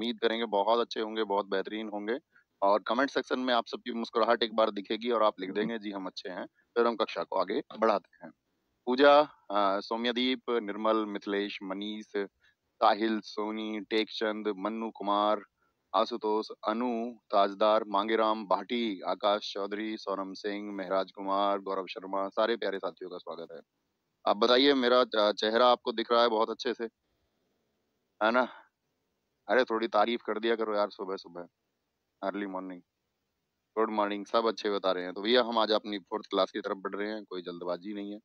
उम्मीद करेंगे बहुत अच्छे होंगे, बहुत बेहतरीन होंगे। और कमेंट सेक्शन में आप सबकी मुस्कुराहट एक बार दिखेगी और आप लिख देंगे जी हम अच्छे हैं। फिर हम कक्षा को आगे बढ़ाते हैं। पूजा, सौम्यदीप, निर्मल, मिथिलेश, मनीष, साहिल, सोनी, टेकचंद, मन्नू कुमार, आशुतोष, अनु, ताजदार, मांगेराम, भाटी, आकाश चौधरी, सोनम सिंह, महराज कुमार, गौरव शर्मा, सारे प्यारे साथियों का स्वागत है। आप बताइए, मेरा चेहरा आपको दिख रहा है बहुत अच्छे से, है ना? अरे थोड़ी तारीफ कर दिया करो यार, सुबह सुबह, अर्ली मॉर्निंग। गुड मॉर्निंग, सब अच्छे बता रहे हैं। तो भैया हम आज अपनी फोर्थ क्लास की तरफ बढ़ रहे हैं, कोई जल्दबाजी नहीं है,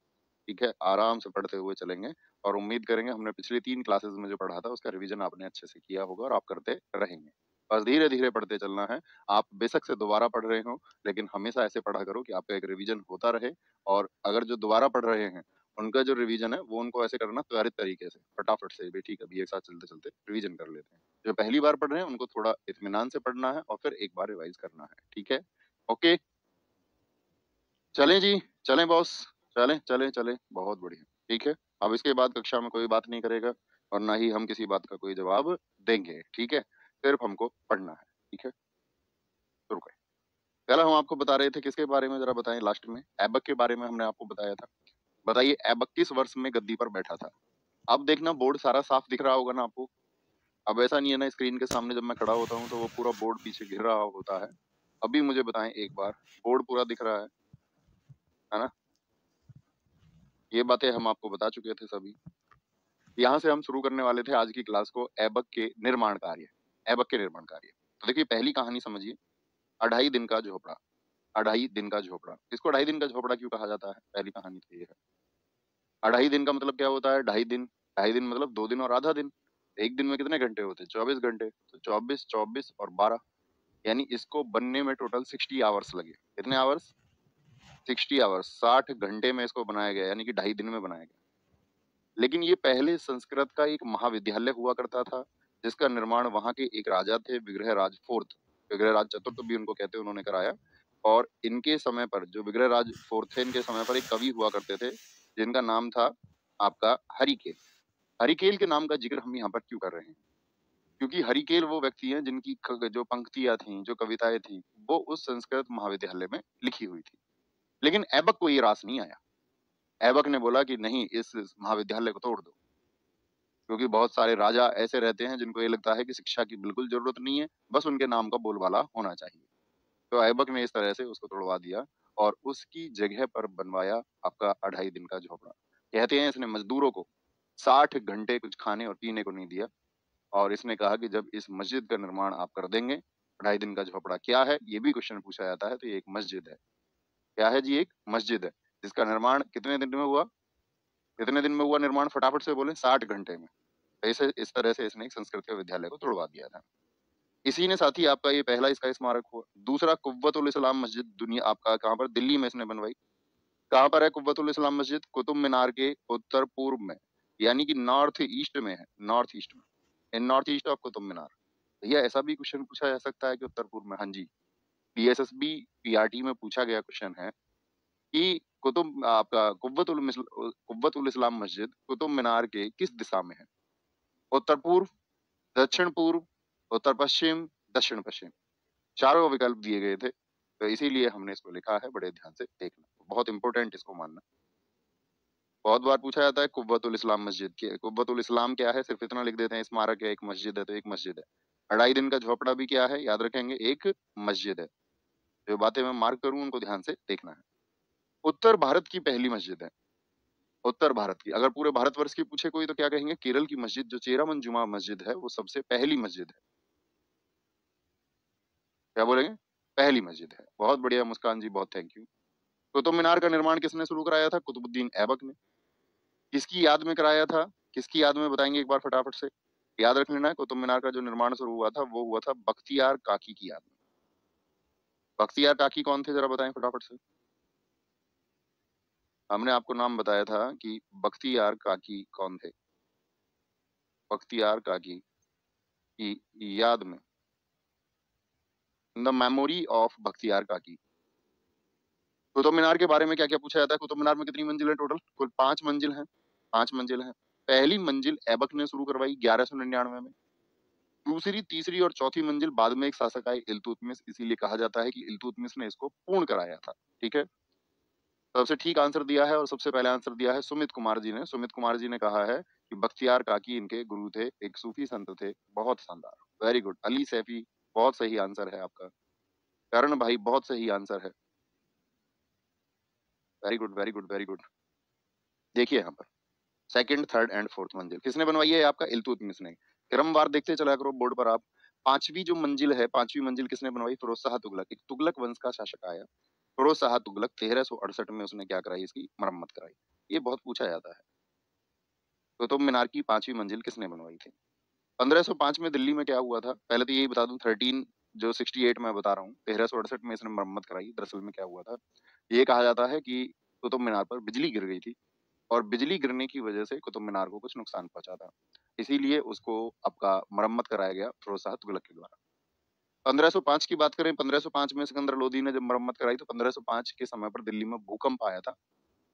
ठीक है? आराम से पढ़ते हुए चलेंगे और उम्मीद करेंगे हमने पिछली 3 क्लासेस में जो पढ़ा था उसका रिवीजन आपने अच्छे से किया होगा और आप करते रहेंगे। बस धीरे धीरे पढ़ते चलना है। आप बेशक से दोबारा पढ़ रहे हो, लेकिन हमेशा ऐसे पढ़ा करो कि आपका एक रिवीजन होता रहे। और अगर जो दोबारा पढ़ रहे हैं उनका जो रिवीजन है वो उनको ऐसे करना त्वरित तरीके से, फटाफट से, भी ठीक है, अभी एक साथ चलते चलते रिवीजन कर लेते हैं। जो पहली बार पढ़ रहे हैं उनको थोड़ा इत्मीनान से पढ़ना है और फिर एक बार रिवाइज करना है, ठीक है? ओके, चलें जी, चलें बॉस, चलें चलें चलें, बहुत बढ़िया, ठीक है। अब इसके बाद कक्षा में कोई बात नहीं करेगा और ना ही हम किसी बात का कोई जवाब देंगे, ठीक है? सिर्फ हमको पढ़ना है, ठीक है? शुरू करें। पहला हम आपको बता रहे थे किसके बारे में, जरा बताएं। लास्ट में ऐबक के बारे में हमने आपको बताया था। बताइए ऐबक किस वर्ष में गद्दी पर बैठा था? अब देखना बोर्ड सारा साफ दिख रहा होगा ना आपको। अब ऐसा नहीं है ना, स्क्रीन के सामने जब मैं खड़ा होता हूँ तो वो पूरा बोर्ड पीछे घिर रहा होता है। अभी मुझे बताएं एक बार, बोर्ड पूरा दिख रहा है ना? ये बातें हम आपको बता चुके थे सभी। यहाँ से हम शुरू करने वाले थे आज की क्लास को, ऐबक के निर्माण कार्य। ऐबक के निर्माण कार्य, तो देखिए पहली कहानी समझिए, अढ़ाई दिन का झोपड़ा। अढ़ाई दिन का झोपड़ा, इसको अढ़ाई दिन का झोपड़ा क्यों कहा जाता है? पहली कहानी तो ये है। अढ़ाई दिन का मतलब क्या होता है? ढाई दिन। ढाई दिन मतलब 2 दिन और आधा दिन। एक दिन में कितने घंटे होते हैं? 24 घंटे। तो 24, 24 और 12, यानी इसको बनने में टोटल 60 आवर्स लगे। कितने आवर्स? 60 आवर्स, 60 घंटे में इसको बनाया गया, यानी कि ढाई दिन में बनाया गया। लेकिन ये पहले संस्कृत का एक महाविद्यालय हुआ करता था, जिसका निर्माण वहां के एक राजा थे, विग्रहराज फोर्थ, विग्रहराज चतुर्थ भी उनको कहते हैं, उन्होंने कराया। और इनके समय पर, जो विग्रहराज फोर्थ थे, इनके समय पर एक कवि हुआ करते थे जिनका नाम था आपका हरिकेल। हरिकेल के नाम का जिक्र हम यहाँ पर क्यों कर रहे हैं? क्योंकि हरिकेल वो व्यक्ति हैं जिनकी जो पंक्तियां थी, जो कविताएं थी, वो उस संस्कृत महाविद्यालय में लिखी हुई थी। लेकिन ऐबक को ये रास नहीं आया। ऐबक ने बोला कि नहीं, इस महाविद्यालय को तोड़ दो, क्योंकि बहुत सारे राजा ऐसे रहते हैं जिनको ये लगता है कि शिक्षा की बिल्कुल जरूरत नहीं है, बस उनके नाम का बोलबाला होना चाहिए। तो ऐबक ने इस तरह से उसको तोड़वा दिया और उसकी जगह पर बनवाया आपका अढ़ाई दिन का झोपड़ा। कहते हैं इसने मजदूरों को 60 घंटे कुछ खाने और पीने को नहीं दिया, और इसने कहा कि जब इस मस्जिद का निर्माण आप कर देंगे। अढ़ाई दिन का झोपड़ा क्या है, ये भी क्वेश्चन पूछा जाता है, तो ये एक मस्जिद है। क्या है जी? एक मस्जिद है, जिसका निर्माण कितने दिन में हुआ? कितने दिन में हुआ निर्माण? फटाफट से बोले। 60 घंटे में। ऐसे इस तरह से इसने एक संस्कृत के विद्यालय को तोड़वा दिया था। इसी ने साथी आपका ये पहला इसका स्मारक हुआ। दूसरा, कुव्वतुल इस्लाम मस्जिद, दुनिया आपका कहाँ पर? दिल्ली में इसने बनवाई। कहाँ पर है कुव्वतुल इस्लाम मस्जिद? कुतुब मीनार के उत्तर पूर्व में, यानी कि नॉर्थ ईस्ट में है। नॉर्थ ईस्ट में, इन north east of Qutub Minar. भैया ऐसा भी क्वेश्चन पूछा जा सकता है कि उत्तर पूर्व में? हाँ जी, पीएसएसबी पीआरटी में पूछा गया क्वेश्चन है कि कुतुब आपका कुव्वतुल इस्लाम मस्जिद कुतुब मीनार के किस दिशा में है? उत्तर पूर्व, दक्षिण पूर्व, उत्तर पश्चिम, दक्षिण पश्चिम। चारों विकल्प दिए गए थे, तो इसीलिए हमने इसको लिखा है। बड़े ध्यान से देखना, बहुत इंपॉर्टेंट इसको मानना। बहुत बार पूछा जाता है कुव्वतुल इस्लाम मस्जिद की, कुव्वतुल इस्लाम क्या है? सिर्फ इतना लिख देते हैं, स्मारक है, एक मस्जिद है, तो एक मस्जिद है। अढ़ाई दिन का झोपड़ा भी क्या है? याद रखेंगे, एक मस्जिद है। जो बातें मैं मार्क करूं उनको ध्यान से देखना है। उत्तर भारत की पहली मस्जिद है। उत्तर भारत की, अगर पूरे भारतवर्ष की पूछे कोई तो क्या कहेंगे? केरल की मस्जिद, जो चेरामन जुमा मस्जिद है, वो सबसे पहली मस्जिद है। क्या बोलेंगे? पहली मस्जिद है। बहुत बढ़िया मुस्कान जी, बहुत थैंक यू। कुतुब मीनार का निर्माण किसने शुरू कराया था? कुतुबुद्दीन ऐबक ने। किसकी याद में कराया था? किसकी याद में बताएंगे एक बार फटाफट से? याद रख लेना है, कुतुब मीनार का जो निर्माण शुरू हुआ था वो हुआ था बख्तियार काकी की याद में। बख्तियार काकी कौन थे, जरा बताएं फटाफट से। हमने आपको नाम बताया था कि बख्तियार काकी कौन थे। बख्तियार काकी की याद में, द मेमोरी ऑफ बख्तियार काकी। कुतुब मीनार के बारे में क्या क्या पूछा जाता है? कुतुब मीनार में कितनी मंजिल है टोटल? कुल 5 मंजिल है। 5 मंजिल है। पहली मंजिल ऐबक ने शुरू करवाई 1199 में। दूसरी, तीसरी और चौथी मंजिल बाद में एक शासक आए इल्तुतमिश, इसीलिए कहा जाता है कि इल्तुतमिश ने इसको पूर्ण कराया था। ठीक है? सबसे ठीक आंसर दिया है और सबसे पहले आंसर दिया है सुमित कुमार जी ने। सुमित कुमार जी ने कहा है कि बख्तियार काकी इनके गुरु थे, एक सूफी संत थे। बहुत शानदार, वेरी गुड। अली सैफी, बहुत सही आंसर है आपका। करण भाई, बहुत सही आंसर है। Very good, very good, very good. देखिए यहाँ पर सेकंड, थर्ड एंड फोर्थ मंजिल किसने बनवाई है? आपका इल्तुतमिश ने। क्रमवार देखते चला करो बोर्ड पर आप। पांचवी जो मंजिल है, पांचवी मंजिल किसने बनवाई? फिरोज शाह तुगलक। एक तुगलक वंश का शासक आया, फिरोज शाह तुगलक। 1368 में उसने क्या कराई? इसकी मरम्मत कराई। ये बहुत पूछा जाता है। कुतुब मीनार की पांचवी मंजिल किसने बनवाई थी? 1505 में दिल्ली में क्या हुआ था? पहले तो यही बता दूं, 13 जो 68 मैं बता रहा हूँ, 1368 में इसने मरम्मत कराई। दरअसल में क्या हुआ था, ये कहा जाता है कि कुतुब मीनार पर बिजली गिर गई थी और बिजली गिरने की वजह से कुतुब मीनार को कुछ नुकसान पहुंचा था। इसीलिए उसको आपका मरम्मत कराया गया फिरोज शाह तुगलक के द्वारा। 1505 की बात करें, 1505 में सिकंदर लोदी ने जब मरम्मत कराई तो 1505 के समय पर दिल्ली में भूकंप आया था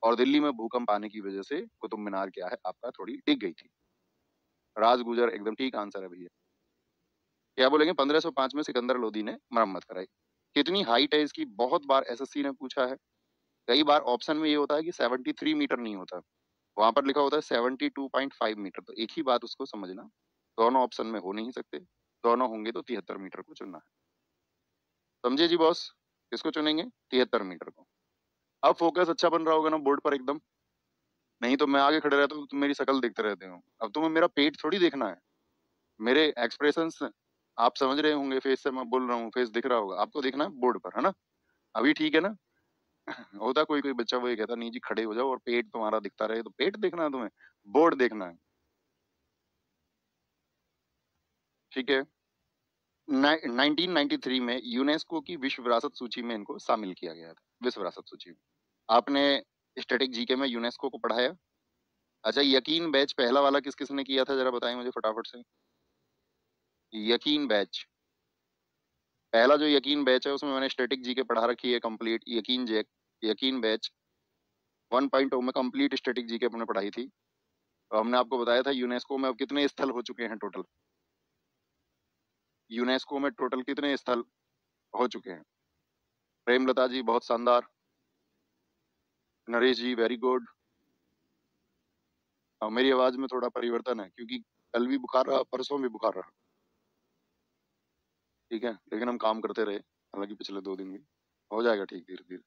और दिल्ली में भूकंप आने की वजह से कुतुब मीनार क्या है आपका थोड़ी डिग गई थी। राज गुजर एकदम ठीक आंसर है भैया। क्या बोलेंगे? 1505 में सिकंदर लोदी ने मरम्मत कराई। कितनी हाइट है इसकी? बहुत बार एसएससी ने पूछा है। कई बार ऑप्शन में ये होता है कि 73 मीटर नहीं होता, वहां पर लिखा होता है 72.5 मीटर। तो एक ही बात उसको समझना, दोनों ऑप्शन में हो नहीं सकते, दोनों होंगे तो 73 मीटर को चुनना है। समझे जी बॉस? किसको चुनेंगे? 73 मीटर को। अब फोकस अच्छा बन रहा होगा ना बोर्ड पर एकदम? नहीं तो मैं आगे खड़े रहता हूँ, तुम मेरी शक्ल देखते रहते हो। अब तुम्हें मेरा पेट थोड़ी देखना है, मेरे एक्सप्रेशंस आप समझ रहे होंगे। फेस से मैं बोल रहा हूँ, फेस दिख रहा होगा आपको, देखना है बोर्ड पर, है ना? अभी ठीक है ना? होता कोई कोई बच्चा वही कहता नहीं जी खड़े हो जाओ और पेट तुम्हारा दिखता रहे, तो पेट देखना है तुम्हें, बोर्ड देखना है। ठीक है? 1993 में यूनेस्को की विश्व विरासत सूची में इनको शामिल किया गया था, विश्व विरासत सूची में। आपने स्टैटिक जीके में यूनेस्को को पढ़ाया? अच्छा, यकीन बैच पहला वाला किस किसने किया था, जरा बताएं मुझे फटाफट से। यकीन बैच, पहला जो यकीन बैच है उसमें मैंने स्टैटिक जीके पढ़ा रखी है कंप्लीट। यकीन बैच 1.0 में कंप्लीट स्टैटिक जीके अपने पढ़ाई थी। तो हमने आपको बताया था यूनेस्को में अब कितने स्थल हो चुके हैं टोटल। यूनेस्को में टोटल कितने स्थल हो चुके हैं? प्रेमलता जी बहुत शानदार। नरेश जी वेरी गुड। मेरी आवाज में थोड़ा परिवर्तन है क्योंकि कल भी बुखार रहा, परसों भी बुखार रहा। ठीक है, लेकिन हम काम करते रहे, हालांकि पिछले 2 दिन भी हो जाएगा ठीक धीरे धीरे।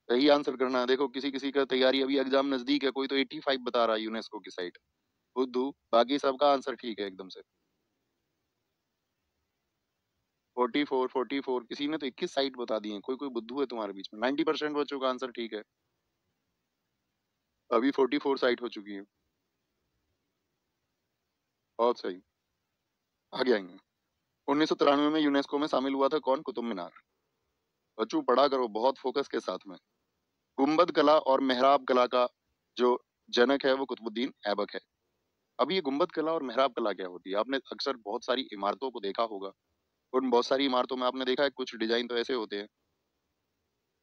सही आंसर करना है। देखो किसी किसी का तैयारी, अभी एग्जाम नजदीक है, कोई तो 85 बता रहा है यूनेस्को की साइट। बुद्धू, बाकी सबका आंसर ठीक है एकदम से। 44 किसी ने तो 21 साइट बता दी है। कोई कोई बुद्धू है तुम्हारे बीच में। 90% बच्चों का आंसर ठीक है। अभी 44 साइट हो चुकी है। बहुत सही, आगे आएंगे। 1993 में यूनेस्को में शामिल हुआ था कौन? कुतुब मीनार। बच्चों पढ़ा करो बहुत फोकस के साथ में। गुम्बद कला और मेहराब कला का जो जनक है वो कुतुबुद्दीन ऐबक है। अब ये गुम्बद कला और मेहराब कला क्या होती है? आपने अक्सर बहुत सारी इमारतों को देखा होगा। उन बहुत सारी इमारतों में आपने देखा है कुछ डिजाइन तो ऐसे होते हैं,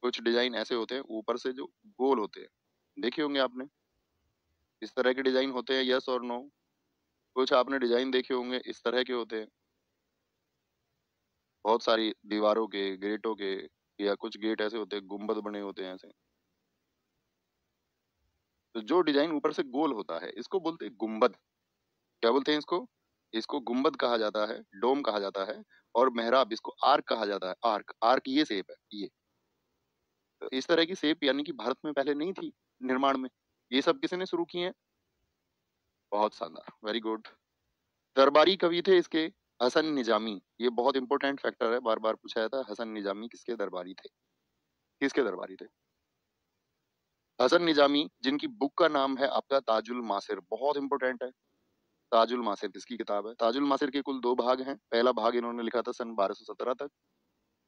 कुछ डिजाइन ऐसे होते हैं ऊपर से जो गोल होते हैं, देखे होंगे आपने। इस तरह के डिजाइन होते हैं, यस और नो? कुछ आपने डिजाइन देखे होंगे इस तरह के होते हैं, बहुत सारी दीवारों के, गेटों के, या कुछ गेट ऐसे होते हैं गुम्बद बने होते हैं ऐसे। तो जो डिजाइन ऊपर से गोल होता है इसको बोलते हैं गुम्बद। क्या बोलते हैं इसको? इसको गुम्बद कहा जाता है, डोम कहा जाता है। और मेहराब, इसको आर्क कहा जाता है। आर्क, आर्क ये शेप है ये। तो इस तरह की शेप यानी कि भारत में पहले नहीं थी निर्माण में। ये सब किसने शुरू किए हैं? बहुत शानदार, वेरी गुड। दरबारी कवि थे इसके हसन निजामी। ये बहुत इंपॉर्टेंट फैक्टर है, बार बार पूछा जाता है। हसन निजामी किसके दरबारी थे? किसके दरबारी थे? हसन निजामी, जिनकी बुक का नाम है आपका ताजुल मासिर। बहुत इंपॉर्टेंट है। ताजुल मासिर किसकी किताब है? ताजुल मासिर के कुल 2 भाग हैं। पहला भाग इन्होंने लिखा था सन 1217 तक,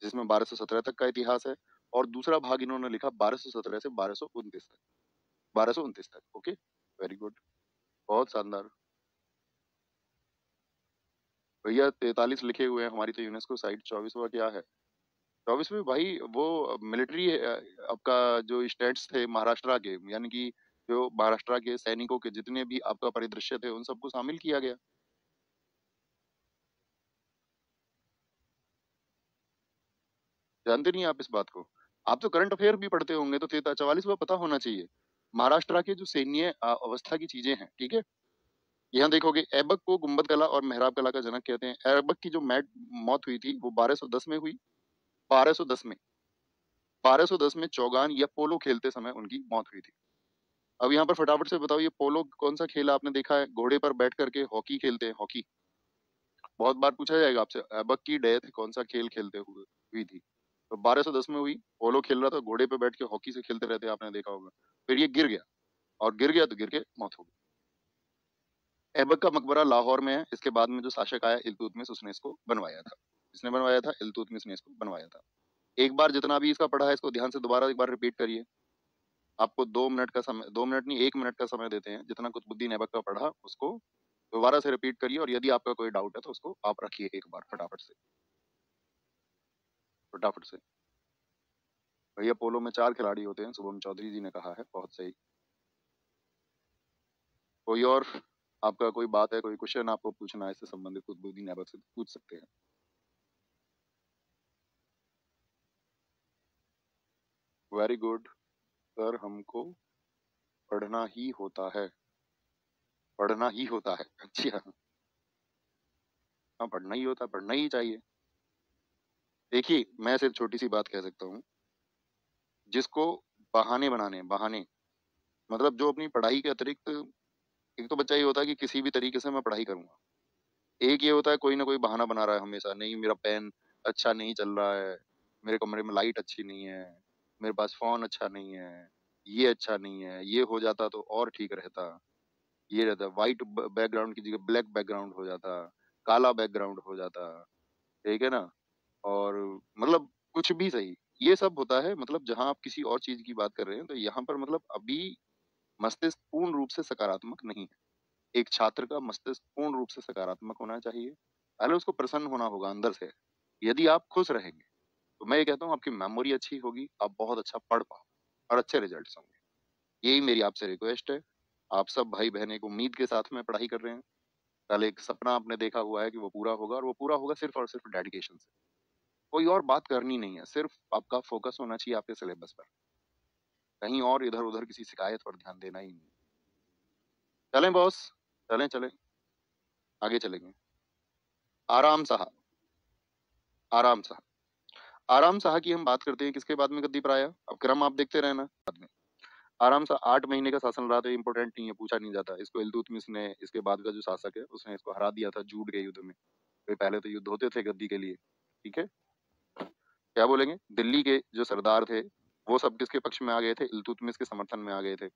जिसमें 1217 तक का इतिहास है। और दूसरा भाग इन्होंने लिखा 1217 से 1229 तक। 1229 तक। ओके, वेरी गुड, बहुत शानदार। भैया 43 लिखे हुए हैं, हमारी तो यूनेस्को साइट 24वां क्या है? 24वें भाई वो मिलिट्री आपका जो स्टेट्स थे महाराष्ट्र के, यानी कि जो महाराष्ट्र के सैनिकों के जितने भी आपका परिदृश्य थे उन सबको शामिल किया गया। जानते नहीं आप इस बात को? आप तो करंट अफेयर भी पढ़ते होंगे तो 43वां पता होना चाहिए। महाराष्ट्र के जो सैन्य अवस्था की चीजें हैं, ठीक है? यहाँ देखोगे ऐबक को गुंबद कला और मेहराब कला का जनक कहते हैं। ऐबक की जो मैट मौत हुई थी वो 1210 में हुई। 1210 में 1210 में चौगान या पोलो खेलते समय उनकी मौत हुई थी। अब यहाँ पर फटाफट से बताओ, ये पोलो कौन सा खेल आपने देखा है? घोड़े पर बैठ करके हॉकी खेलते हैं, हॉकी। बहुत बार पूछा जाएगा आपसे, ऐबक की डेथ कौन सा खेल खेलते हुए हुई थी? तो 1210 में हुई। पोलो खेल रहा था, घोड़े पे बैठ के हॉकी से खेलते रहते, आपने देखा होगा। फिर ये गिर गया, और गिर गया तो गिर के मौत हो गई। ऐबक का मकबरा लाहौर में है। इसके बाद में जो शासक आया इल्तुतमिश, उसने इसको बनवाया था। इसने बनवाया था, इल्तुतमिश ने इसको बनवाया था। एक बार जितना भी इसका पढ़ा है, इसको ध्यान से दोबारा एक बार रिपीट करिए। आपको 2 मिनट का समय, 2 मिनट नहीं 1 मिनट का समय देते हैं। जितना कुतुबुद्दीन ऐबक का पढ़ा उसको दोबारा से रिपीट करिए, और यदि आपका कोई डाउट है तो उसको आप रखिए एक बार फटाफट से, फटाफट से। भैया पोलो में 4 खिलाड़ी होते हैं, शुभम चौधरी जी ने कहा है, बहुत सही। कोई और आपका कोई बात है, कोई क्वेश्चन आपको पूछना है इससे संबंधित कुतुबुद्दीन ऐबक से, पूछ सकते हैं। वेरी गुड सर, हमको पढ़ना ही होता है, पढ़ना ही होता है। अच्छा, हाँ पढ़ना ही होता है, पढ़ना ही चाहिए। देखिए मैं सिर्फ छोटी सी बात कह सकता हूँ, जिसको बहाने बनाने, बहाने मतलब जो अपनी पढ़ाई के अतिरिक्त, एक तो बच्चा ये होता है कि किसी भी तरीके से मैं पढ़ाई करूंगा। एक ये होता है कोई ना कोई बहाना बना रहा है हमेशा, नहीं मेरा पेन अच्छा नहीं चल रहा है, मेरे कमरे में लाइट अच्छी नहीं है, मेरे पास फोन अच्छा नहीं है, ये अच्छा नहीं है, ये हो जाता तो और ठीक रहता, ये रहता व्हाइट बैकग्राउंड की जगह ब्लैक बैकग्राउंड हो जाता, काला बैकग्राउंड हो जाता, ठीक है ना? और मतलब कुछ भी सही, ये सब होता है। मतलब जहां आप किसी और चीज की बात कर रहे हैं, तो यहाँ पर मतलब अभी मस्तिष्क पूर्ण रूप से सकारात्मक नहीं है। एक छात्र का मस्तिष्क पूर्ण रूप से सकारात्मक होना चाहिए। पहले उसको प्रसन्न होना होगा अंदर से। यदि आप खुश रहेंगे तो मैं ये कहता हूँ आपकी मेमोरी अच्छी होगी, आप बहुत अच्छा पढ़ पाओ और अच्छे रिजल्ट्स होंगे। यही मेरी आपसे रिक्वेस्ट है। आप सब भाई बहन एक उम्मीद के साथ में पढ़ाई कर रहे हैं। कल एक सपना आपने देखा हुआ है कि वो पूरा होगा, और वो पूरा होगा सिर्फ और सिर्फ डेडिकेशन से। कोई और बात करनी नहीं है, सिर्फ आपका फोकस होना चाहिए आपके सिलेबस पर। कहीं और इधर उधर किसी शिकायत पर ध्यान देना ही नहीं। चलें बॉस, चलें चलें, आगे चलेंगे। आराम साहा, आराम साहा, आराम साहा की हम बात करते हैं। किसके बाद में गद्दी पर आया? अब क्रम आप देखते रहना। बाद में आराम साहा 8 महीने का शासन रहा, तो इंपॉर्टेंट नहीं है, पूछा नहीं जाता। इसको इल्तुतमिश ने, इसके बाद का जो शासक है उसने इसको हरा दिया था झूठ के युद्ध में। तो पहले तो युद्ध होते थे गद्दी के लिए, ठीक है? क्या बोलेंगे? दिल्ली के जो सरदार थे वो सब किसके पक्ष में आ गए थे? इल्तुतमिश के समर्थन में आ गए थे।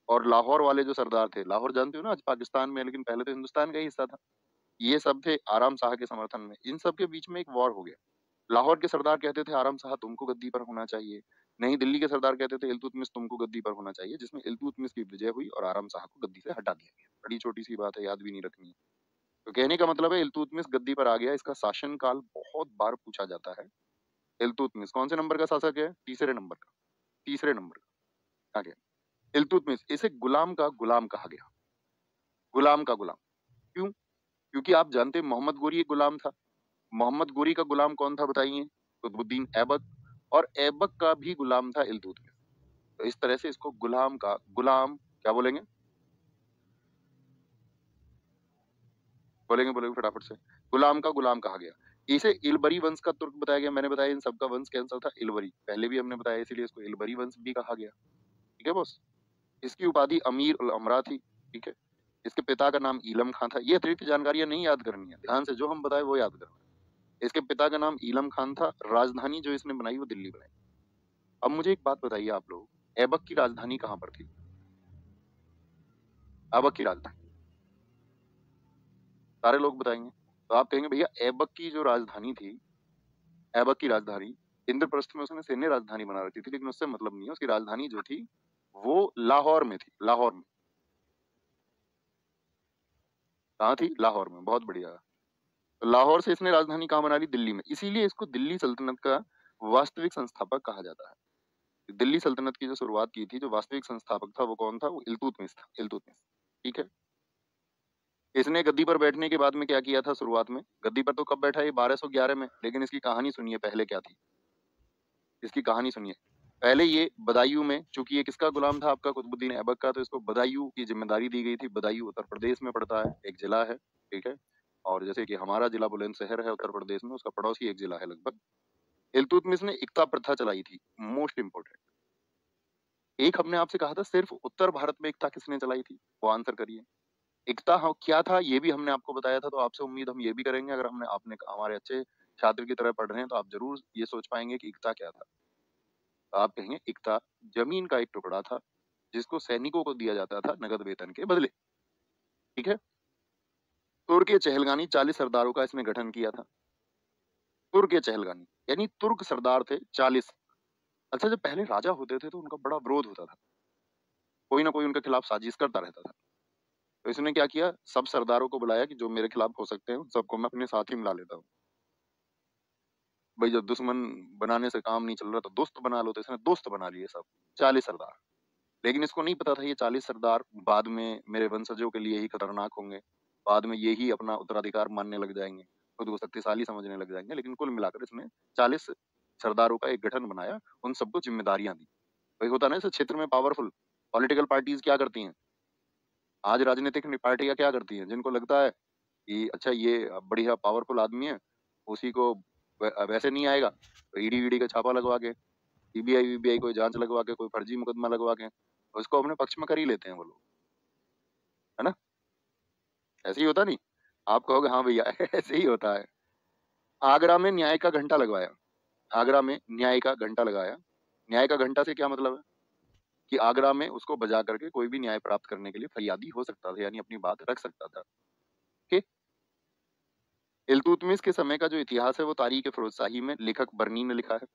और लाहौर वाले जो सरदार थे, लाहौर जानते हो ना आज पाकिस्तान में, लेकिन पहले तो हिंदुस्तान का ही हिस्सा था, ये सब थे आराम शाह के समर्थन में। इन सब के बीच में एक वॉर हो गया। लाहौर के सरदार कहते थे आराम शाह तुमको गद्दी पर होना चाहिए, नहीं दिल्ली के सरदार कहते थे इल्तुतमिश तुमको गद्दी पर होना चाहिए, जिसमें इल्तुतमिश की विजय हुई और आराम शाह को गद्दी से हटा दिया गया। बड़ी छोटी सी बात है, याद भी नहीं रखनी है। तो कहने का मतलब है इल्तुतमिश गद्दी पर आ गया। इसका शासनकाल बहुत बार पूछा जाता है। इल्तुतमिश कौन से नंबर का शासक है? तीसरे नंबर का, तीसरे नंबर का आ गया इल्तुतमिश। इसे गुलाम का गुलाम कहा गया, गुलाम का गुलाम। क्यों? क्योंकि आप जानते हैं मोहम्मद गोरी एक गुलाम था। मोहम्मद गोरी का गुलाम कौन था बताइए? कुतुबुद्दीन ऐबक। और ऐबक का भी गुलाम था इल्तुतमिश। तो इस तरह से इसको गुलाम का गुलाम, क्या बोलेंगे? बोलेंगे बोलेंगे फटाफट से, गुलाम का गुलाम कहा गया। इसे इलबरी वंश का तुर्क बताया गया। मैंने बताया इन सबका वंश कैंसर था इलबरी, पहले भी हमने बताया, इसीलिए इसको इलबरी वंश भी कहा गया। ठीक है बॉस? इसकी उपाधि अमीर उल अमरा थी, ठीक है? इसके पिता का नाम ईलम खान था। ये अतिरिक्त जानकारियां नहीं याद करनी है, ध्यान से जो हम बताए वो याद करना है। इसके पिता का नाम ईलम खान था। राजधानी जो इसने बनाई वो दिल्ली बनाई। अब मुझे एक बात बताइए आप लोग, ऐबक की राजधानी कहाँ पर थी? ऐबक की राजधानी सारे लोग बताएंगे। तो आप कहेंगे भैया ऐबक की जो राजधानी थी, ऐबक की राजधानी इंद्रप्रस्थ में उसने सैन्य राजधानी बना रखी थी, लेकिन उससे मतलब नहीं है। उसकी राजधानी जो थी वो लाहौर में थी। लाहौर में कहाँ थी? लाहौर में। बहुत बढ़िया। तो लाहौर से इसने राजधानी कहाँ बना ली? दिल्ली में। इसीलिए इसको दिल्ली सल्तनत का वास्तविक संस्थापक कहा जाता है। दिल्ली सल्तनत की जो शुरुआत की थी, जो वास्तविक संस्थापक था वो कौन था? वो इल्तुतमिश था, इल्तुतमिश। ठीक है? इसने गद्दी पर बैठने के बाद में क्या किया था? शुरुआत में गद्दी पर तो कब बैठा? ये 1211 में। लेकिन इसकी कहानी सुनिए पहले क्या थी। इसकी कहानी सुनिए। पहले ये बदायूं में, चूंकि ये किसका गुलाम था, आपका कुतुबुद्दीन ऐबक का, तो इसको बदायूं की जिम्मेदारी दी गई थी। बदायूं उत्तर प्रदेश में पड़ता है, एक जिला है, ठीक है। और जैसे कि हमारा जिला बुलंदशहर है उत्तर प्रदेश में, उसका पड़ोसी एक जिला है लगभग। इल्तुतमिश ने इक्ता प्रथा चलाई थी, मोस्ट इंपोर्टेंट। एक हमने आपसे कहा था सिर्फ उत्तर भारत में इक्ता किसने चलाई थी, वो आंसर करिए। इक्ता क्या था ये भी हमने आपको बताया था, तो आपसे उम्मीद हम ये भी करेंगे, अगर हमने आपने हमारे अच्छे छात्र की तरह पढ़ रहे हैं तो आप जरूर ये सोच पाएंगे कि इक्ता क्या था। तो आप कहेंगे इक्ता जमीन का एक टुकड़ा था जिसको सैनिकों को दिया जाता था नगद वेतन के बदले, ठीक है। तुर्क चहलगानी 40 सरदारों का इसने गठन किया था। तुर्क चहलगानी यानी तुर्क सरदार थे 40। अच्छा, जब पहले राजा होते थे तो उनका बड़ा विरोध होता था, कोई ना कोई उनके खिलाफ साजिश करता रहता था। तो इसने क्या किया, सब सरदारों को बुलाया कि जो मेरे खिलाफ हो सकते हैं उन सबको मैं अपने साथ ही मिला लेता हूँ। भाई जब दुश्मन बनाने से काम नहीं चल रहा तो दोस्त बना लो, तो इसने दोस्त बना लिए सब 40 सरदार। लेकिन इसको नहीं पता था ये 40 सरदार बाद में मेरे वंशजों के लिए ही खतरनाक होंगे, बाद में ये ही अपना उत्तराधिकार मानने लग जाएंगे, खुद को शक्तिशाली समझने लग जाएंगे। लेकिन कुल मिलाकर इसने 40 सरदारों का एक गठन बनाया, उन सबको जिम्मेदारियां दी। वही होता है ना, इस क्षेत्र में पावरफुल पॉलिटिकल पार्टीज क्या करती हैं, आज राजनीतिक पार्टियां क्या करती हैं, जिनको लगता है कि अच्छा ये बढ़िया पावरफुल आदमी है, उसी को वैसे नहीं आएगा तो ईडी वीडी का छापा लगवा के, सीबीआई वीबीआई कोई जांच लगवा के, कोई फर्जी मुकदमा लगवा के उसको अपने पक्ष में कर ही लेते हैं वो लोग, है ना। ऐसे ही होता नहीं, आप कहोगे हाँ भैया ऐसे ही होता है। आगरा में न्याय का घंटा लगवाया, आगरा में न्याय का घंटा लगाया। न्याय का घंटा से क्या मतलब है कि आगरा में उसको बजा करके कोई भी न्याय प्राप्त करने के लिए फरियादी हो सकता था, यानी अपनी बात रख सकता था। ठीक। इल्तुतमिश के समय का जो इतिहास है वो तारीख फिरोजशाही में लेखक बर्नी ने लिखा है।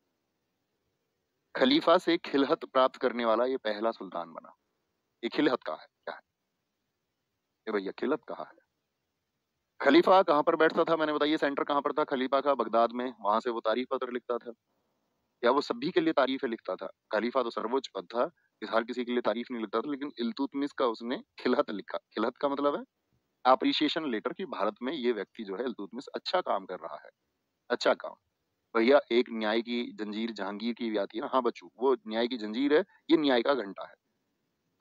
खलीफा से खिलहत प्राप्त करने वाला ये पहला सुल्तान बना। ये खिलहत कहाँ है, क्या है ये भैया, खिलहत कहाँ है। खलीफा कहाँ पर बैठता था, मैंने बताइए सेंटर कहाँ पर था खलीफा का, बगदाद में। वहां से वो तारीफ पत्र लिखता था, या वो सभी के लिए तारीफें लिखता था। खलीफा तो सर्वोच्च पद था, इस हर किसी के लिए तारीफ नहीं लिखता था, लेकिन इल्तुतमिश का उसने खिलहत लिखा। खिलहत का मतलब है अप्रिसिएशन लेटर, कि भारत में ये व्यक्ति जो है इल्तुतमिश अच्छा काम कर रहा है, अच्छा काम। भैया एक न्याय की जंजीर जहांगीर की भी आती है ना, हाँ बच्चों, वो न्याय की जंजीर है, ये न्याय का घंटा है।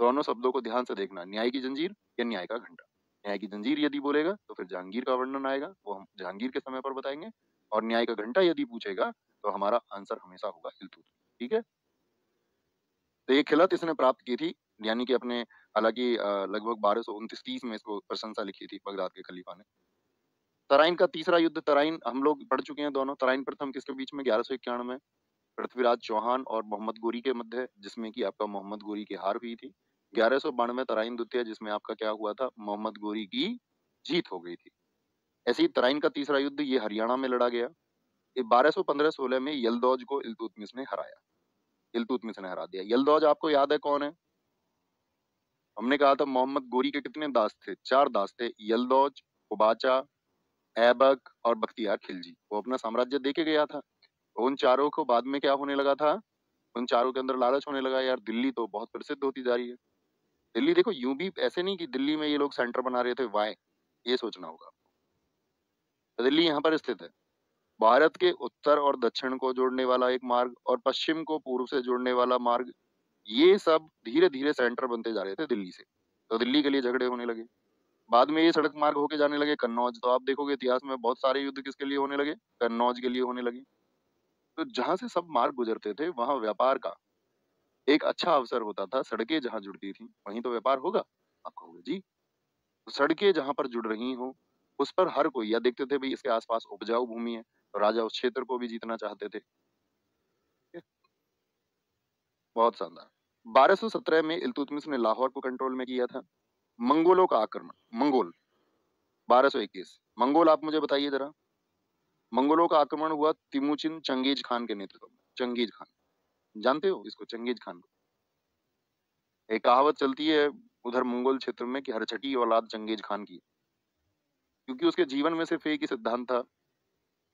दोनों शब्दों को ध्यान से देखना, न्याय की जंजीर या न्याय का घंटा। न्याय की जंजीर यदि बोलेगा तो फिर जहांगीर का वर्णन आएगा, वो हम जहांगीर के समय पर बताएंगे। और न्याय का घंटा यदि पूछेगा तो हमारा आंसर हमेशा होगा इल्तुतमिश, ठीक है। तो ये खिलत इसने प्राप्त की थी, यानी कि अपने, हालांकि लगभग 1229-30 में इसको प्रशंसा लिखी थी बगदाद के खलीफा ने। तराइन का तीसरा युद्ध, तराइन हम लोग पढ़ चुके हैं दोनों। तराइन प्रथम किसके बीच में, 1191 में पृथ्वीराज चौहान और मोहम्मद गोरी के मध्य, जिसमें कि आपका मोहम्मद गोरी की हार हुई थी। 1192 तराइन द्वितीय, जिसमें आपका क्या हुआ था, मोहम्मद गोरी की जीत हो गई थी। ऐसे ही तराइन का तीसरा युद्ध ये हरियाणा में लड़ा गया। ये 1215-16 में यलदौज को इल्तुतमिश ने हराया, इल्तुतमिश ने हरा दिया। यलदौज आपको याद है कौन है, हमने कहा था मोहम्मद गोरी के कितने दास थे, 4 दास थे, यलदौज, कुबाचा, ऐबक और बख्तियार खिलजी। वो अपना साम्राज्य देके गया था। उन चारों को बाद में क्या होने लगा था, उन चारों के अंदर लालच होने लगा, यार दिल्ली तो बहुत प्रसिद्ध होती जा रही है। दिल्ली देखो यूं भी ऐसे नहीं कि दिल्ली में ये लोग सेंटर बना रहे थे, वाई, ये सोचना होगा। तो दिल्ली यहाँ पर स्थित है, भारत के उत्तर और दक्षिण को जोड़ने वाला एक मार्ग और पश्चिम को पूर्व से जोड़ने वाला मार्ग, ये सब धीरे धीरे सेंटर बनते जा रहे थे दिल्ली से। तो दिल्ली के लिए झगड़े होने लगे, बाद में ये सड़क मार्ग होके जाने लगे कन्नौज। तो आप देखोगे इतिहास में बहुत सारे युद्ध किसके लिए होने लगे, कन्नौज के लिए होने लगे। तो जहां से सब मार्ग गुजरते थे वहां व्यापार का एक अच्छा अवसर होता था। सड़कें जहां जुड़ती थी वहीं तो व्यापार होगा, आप कहोगे जी। तो सड़कें जहां पर जुड़ रही हो उस पर हर कोई, या देखते थे भाई इसके आसपास उपजाऊ भूमि है तो राजा उस क्षेत्र को भी जीतना चाहते थे। बहुत शानदार। 1217 में इल्तुतमिश ने लाहौर को कंट्रोल में किया था। मंगोलों का आक्रमण, मंगोल 1221। मंगोल आप मुझे बताइए जरा, मंगोलों का आक्रमण हुआ तिमुचिन चंगेज खान के नेतृत्व में। चंगेज खान, जानते हो इसको, चंगेज खान को। एक कहावत चलती है उधर मंगोल क्षेत्र में कि हर छठी औलाद चंगेज खान की, क्योंकि उसके जीवन में सिर्फ एक ही सिद्धांत था।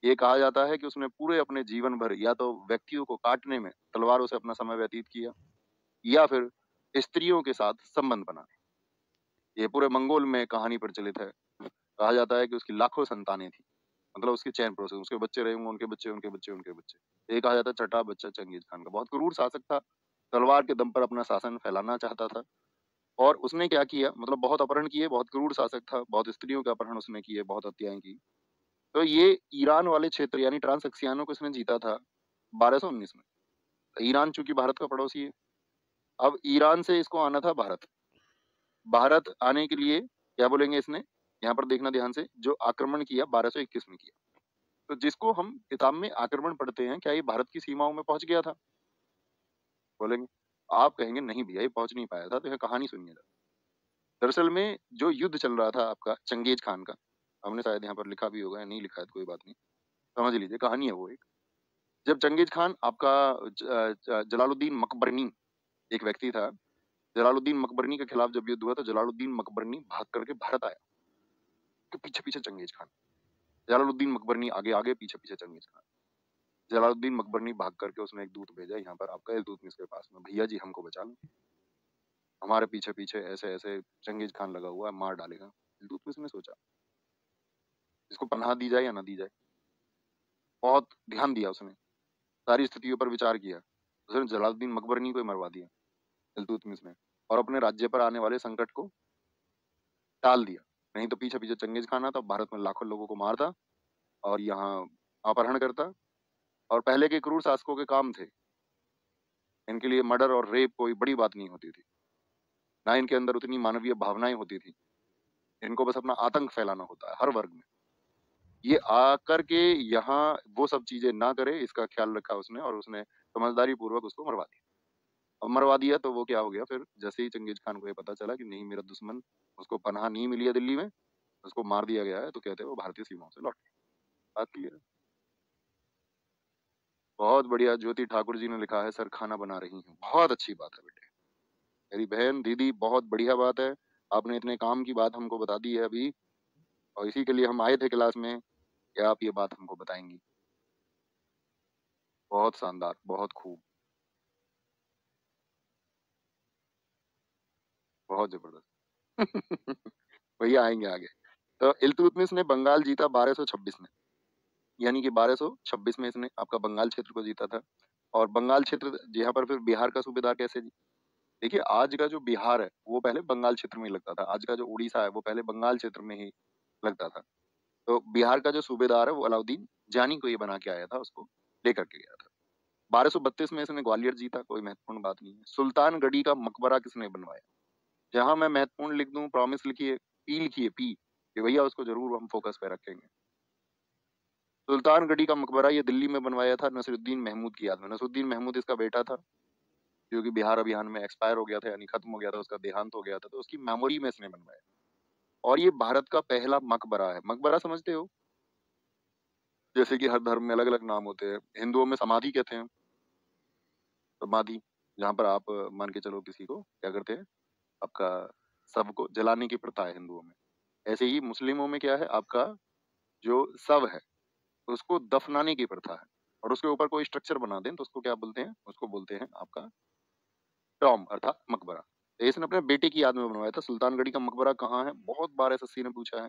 ये कहा जाता है कि उसने पूरे अपने जीवन भर या तो व्यक्तियों को काटने में तलवारों से अपना समय व्यतीत किया, या फिर स्त्रियों के साथ संबंध बनाने। ये पूरे मंगोल में कहानी प्रचलित है। कहा जाता है कि उसकी लाखों संतानें थी। मतलब उसके चैन प्रोसेस, उसके बच्चे रहे होंगे, उनके बच्चे, उनके बच्चे, उनके बच्चे। एक कहा जाता है छठा बच्चा चंगेज खान का। बहुत क्रूर शासक था, तलवार के दम पर अपना शासन फैलाना चाहता था। और उसने क्या किया, मतलब बहुत अपहरण किए, बहुत क्रूर शासक था, बहुत स्त्रियों का अपहरण उसने किए, बहुत हत्याएं की। तो ये ईरान वाले क्षेत्र यानी ट्रांसक्सियानो को इसने जीता था 1219 में। तो ईरान चूंकि भारत का पड़ोसी है, अब ईरान से इसको आना था भारत। भारत आने के लिए क्या बोलेंगे इसने, यहाँ पर देखना ध्यान से, जो आक्रमण किया 1221 में किया। तो जिसको हम किताब में आक्रमण पढ़ते हैं, क्या ये भारत की सीमाओं में पहुंच गया था? बोलेंगे। आप कहेंगे नहीं भैया, ये पहुंच नहीं पाया था। तो यह कहानी सुनिए। दरअसल में जो युद्ध चल रहा था आपका चंगेज खान का, हमने शायद यहाँ पर लिखा भी होगा, या नहीं लिखा है तो कोई बात नहीं, समझ लीजिए कहानी है वो एक। जब चंगेज खान आपका जलालुद्दीन मकबरनी एक व्यक्ति था, जलालुद्दीन मकबरनी के खिलाफ जब युद्ध हुआ तो जलालुद्दीन मकबरनी भाग करके भारत आया। तो पीछे पीछे चंगेज खान, जलालुद्दीन मकबरनी आगे आगे, पीछे पीछे चंगेज खान। जलालुद्दीन मकबरनी भाग करके उसने एक दूत भेजा यहाँ पर आपका इल्तुतमिश के पास में, भैया जी हमको बचा लो, हमारे पीछे पीछे ऐसे ऐसे चंगेज खान लगा हुआ है, मार डालेगा। इल्तुतमिश ने सोचा इसको पनाह दी जाए या ना दी जाए। बहुत ध्यान दिया उसने, सारी स्थितियों पर विचार किया। उसने जलालुद्दीन मकबरनी को ही मरवा दिया इल्तुतमिश ने, और अपने राज्य पर आने वाले संकट को टाल दिया। नहीं तो पीछे पीछे चंगेज खान आता, भारत में लाखों लोगों को मारता और यहाँ अपहरण करता। और पहले के क्रूर शासकों के काम थे, इनके लिए मर्डर और रेप कोई बड़ी बात नहीं होती थी, ना इनके अंदर उतनी मानवीय भावनाएं होती थी। इनको बस अपना आतंक फैलाना होता है हर वर्ग में। ये आकर के यहाँ वो सब चीजें ना करे, इसका ख्याल रखा उसने, और उसने समझदारी पूर्वक उसको मरवा दिया। अब मरवा दिया तो वो क्या हो गया फिर, जैसे ही चंगेज खान को ये पता चला कि नहीं मेरा दुश्मन, उसको पनाह नहीं मिली है दिल्ली में, उसको मार दिया गया है, तो कहते हैं वो भारतीय सीमाओं से लौट गया। बात क्लियर है? बहुत बढ़िया, ज्योति ठाकुर जी ने लिखा है, सर खाना बना रही हूँ। बहुत अच्छी बात है बेटे, मेरी बहन दीदी, बहुत बढ़िया बात है। आपने इतने काम की बात हमको बता दी है अभी, और इसी के लिए हम आए थे क्लास में कि आप ये बात हमको बताएंगी। बहुत शानदार, बहुत खूब, बहुत जबरदस्त। भैया आएंगे आगे। तो इल्तुतमिश ने बंगाल जीता 1226 में, यानी कि 1226 में इसने आपका बंगाल क्षेत्र को जीता था। और बंगाल क्षेत्र यहाँ पर फिर बिहार का सूबेदार कैसे जी? देखिए आज का जो बिहार है वो पहले बंगाल क्षेत्र में ही लगता था, आज का जो उड़ीसा है वो पहले बंगाल क्षेत्र में ही लगता था। तो बिहार का जो सूबेदार है वो अलाउद्दीन जानी को ये बना के आया था, उसको लेकर के गया था। 1232 में इसने ग्वालियर जीता, कोई महत्वपूर्ण बात नहीं है। सुल्तानगढ़ी का मकबरा किसने बनवाया? जहां मैं महत्वपूर्ण लिख दूं, प्रॉमिस लिखिए, पी लिखिए, पी, कि भैया उसको जरूर हम फोकस पे रखेंगे। सुल्तानगढ़ी का मकबरा ये दिल्ली में बनवाया था नसीरुद्दीन महमूद की याद में। नसीरुद्दीन महमूद इसका बेटा था, जो कि बिहार अभियान में एक्सपायर हो गया था, यानी खत्म हो गया था, उसका देहांत हो गया था, तो उसकी मेमोरी में इसने बनवाया। और ये भारत का पहला मकबरा है। मकबरा समझते हो? जैसे कि हर धर्म में अलग अलग नाम होते हैं, हिंदुओं में समाधि कहते हैं, समाधि, जहाँ पर आप मान के चलो किसी को क्या करते हैं, आपका शव को जलाने की प्रथा है हिंदुओं में। ऐसे ही मुस्लिमों में क्या है, आपका जो शव है उसको दफनाने की प्रथा है, और उसके ऊपर कोई स्ट्रक्चर बना दें तो उसको क्या बोलते हैं, उसको बोलते हैं आपका टॉम, अर्थात मकबरा। तो इसने अपने बेटे की याद में बनवाया था। सुल्तानगढ़ी का मकबरा कहाँ है, बहुत बार एसएससी ने पूछा है।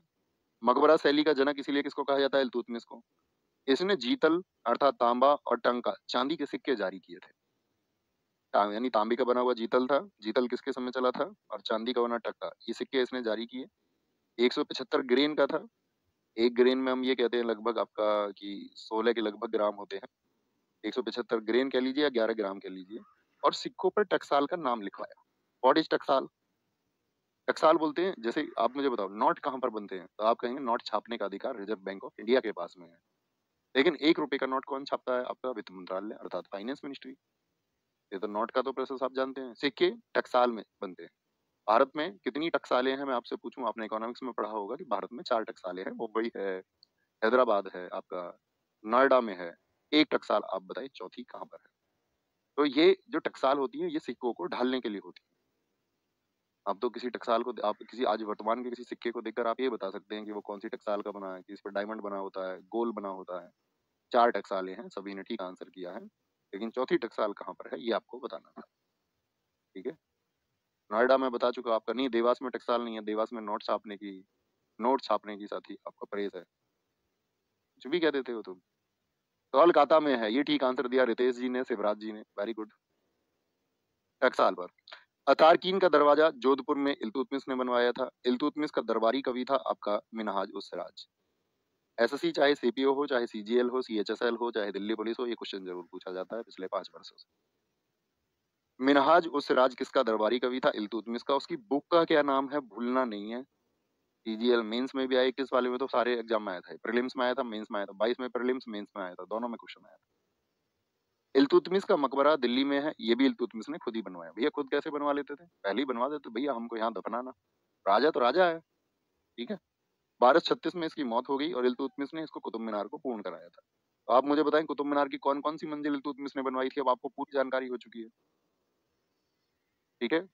मकबरा शैली का जनक इसीलिए किसको कहा जाता है, इल्तुतमिश को। इसने जीतल अर्थात तांबा और टंका चांदी के सिक्के जारी किए थे। यानी तांबे का बना हुआ जीतल था, जीतल किसके समय चला था, और चांदी का बना टक्का, ये सिक्के इसने जारी किए। 175 ग्रेन का था। एक ग्रेन में हम ये कहते हैं लगभग आपका कि 16 के लगभग ग्राम होते हैं। 175 ग्रेन कह लीजिए या 11 ग्राम कह लीजिए। और सिक्कों पर टकसाल का नाम लिखवाया। व्हाट इज टकसाल? टकसाल बोलते हैं, जैसे आप मुझे बताओ नोट कहाँ पर बनते हैं, तो आप कहेंगे नोट छापने का अधिकार रिजर्व बैंक ऑफ इंडिया के पास में है। लेकिन 1 रुपए का नोट कौन छापता है? आपका वित्त मंत्रालय अर्थात फाइनेंस मिनिस्ट्री। ये तो नोट का तो प्रोसेस आप जानते हैं। सिक्के टकसाल में बनते हैं। भारत में कितनी टकसालें हैं, मैं आपसे पूछूं, आपने इकोनॉमिक्स में पढ़ा होगा कि भारत में 4 टकसालें हैं। मुंबई है, हैदराबाद है, आपका नोएडा में है। एक टकसाल आप बताइए चौथी कहाँ पर है? तो ये जो टकसाल होती है ये सिक्कों को ढालने के लिए होती है। आप तो किसी टकसाल को, आप किसी आज वर्तमान के किसी सिक्के को देखकर आप ये बता सकते हैं कि वो कौन सी टकसाल का बना है, कि इस पर डायमंड बना होता है, गोल बना होता है। 4 टकसालें हैं, सभी ने ठीक आंसर किया है, लेकिन चौथी टकसाल कहाँ पर है ये आपको बताना था। ठीक है, नोएडा में बता चुका आपका। नहीं, देवास में टकसाल नहीं है, देवास में नोट छापने की साथ ही आपका परहेज है। कुछ भी कह देते हो तुम। कोलकाता में है, ये ठीक आंसर दिया रितेश जी ने, शिवराज जी ने, वेरी गुड। टकसाल पर अतारकीन का दरवाजा जोधपुर में इल्तुतमिश ने बनवाया था। इल्तुतमिश का दरबारी कवि था आपका मिनहाज उस सिराज। एसएससी चाहे सीपीओ हो, चाहे सीजीएल हो, सीएचएसएल हो, चाहे दिल्ली पुलिस हो, ये क्वेश्चन जरूर पूछा जाता है पिछले 5 वर्षों से। मिनहाज उस सिराज किसका दरबारी कवि था? इल्तुतमिश का। उसकी बुक का क्या नाम है? भूलना नहीं है। सीजीएल मेंस में भी आया, किस वाले में तो सारे एग्जाम में आया था, प्रीलिम्स में आया था, मेंस में आया था, 22 में प्रीलिम्स, मेंस में आया था, दोनों में क्वेश्चन आया था। इल्तुतमिश का मकबरा दिल्ली में है, ये भी इल्तुतमिश ने खुद ही बनवाया। भैया खुद कैसे बनवा लेते थे? पहले ही बनवा देते, भैया हमको यहाँ दफनाना, राजा तो राजा है, ठीक है। 1236 में इसकी मौत हो गई और इल्तुतमिश ने इसको कुतुब मीनार को पूर्ण कराया था। तो आप मुझे बताएं कुतुब मीनार की कौन कौन सी मंजिल इल्तुतमिश ने बनवाई थी? अब आपको पूरी जानकारी हो चुकी है, ठीक है।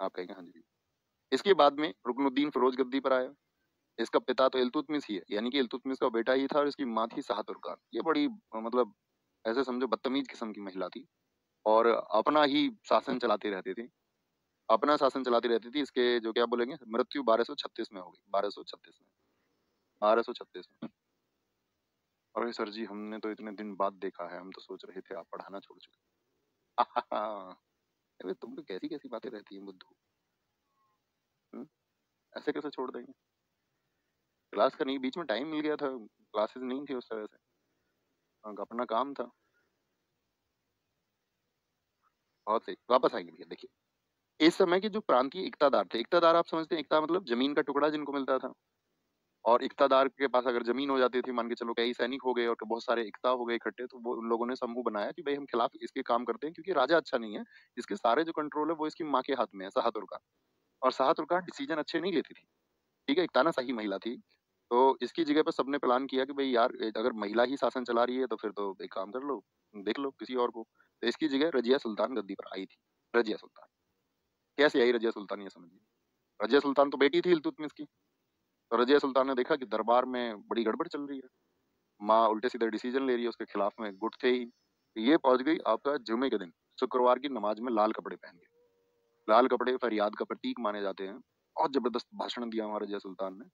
आप कहेंगे हाँ जी। इसके बाद में रुकनुद्दीन फिरोज गद्दी पर आया। इसका पिता तो इल्तुतमिश ही है, यानी कि इल्तुतमिश का बेटा ही था, और इसकी माँ थी शाह तुर्कान। ये बड़ी मतलब ऐसे समझो बदतमीज किस्म की महिला थी, और अपना ही शासन चलाती रहती थी, अपना शासन चलाती रहती थी। इसके जो क्या बोलेंगे, मृत्यु 1236 में हो गई, 1236 में, 1236 में। अरे सर जी, हमने तो इतने दिन बाद देखा है, हम तो सोच रहे थे आप पढ़ाना छोड़ चुके। अरे तुम पे कैसी कैसी बातें रहती हैं बुद्धू। हम्म? ऐसे कैसे छोड़ देंगे? क्लास का नहीं, बीच में टाइम मिल गया था, क्लासेस नहीं थी उस तरह से, अपना काम था। बहुत सही, वापस आएंगे भैया। देखिए इस समय के जो प्रांतीय इक्तादार थे, इक्तादार आप समझते हैं, इक्ता मतलब जमीन का टुकड़ा जिनको मिलता था, और इक्तादार के पास अगर जमीन हो जाती थी, मान के चलो कई सैनिक हो गए और बहुत सारे इक्ता हो गए इकट्ठे, तो वो उन लोगों ने समूह बनाया कि भाई हम खिलाफ इसके काम करते हैं, क्योंकि राजा अच्छा नहीं है, इसके सारे जो कंट्रोल है वो इसकी माँ के हाथ में है, शाह तुर्कान। और शाह तुर्कान डिसीजन अच्छे नहीं लेती थी, ठीक है, एक तानाशाही महिला थी। तो इसकी जगह पर सबने प्लान किया कि भाई यार अगर महिला ही शासन चला रही है तो फिर तो एक काम कर लो, देख लो किसी और को। तो इसकी जगह रजिया सुल्तान गद्दी पर आई थी। रजिया सुल्तान कैसे आई? रजिया सुल्तान ये समझिए, रजिया सुल्तान तो बेटी थी इल्तुतमिश की। तो रजिया सुल्तान ने देखा कि दरबार में बड़ी गड़बड़ चल रही है, माँ उल्टे सीधे डिसीजन ले रही है, उसके खिलाफ में गुट थे ही। ये पहुंच गई आपका जुमे के दिन, शुक्रवार की नमाज में लाल कपड़े पहन के। लाल कपड़े फरियाद का प्रतीक माने जाते हैं। बहुत जबरदस्त भाषण दिया हमारे रजिया सुल्तान ने,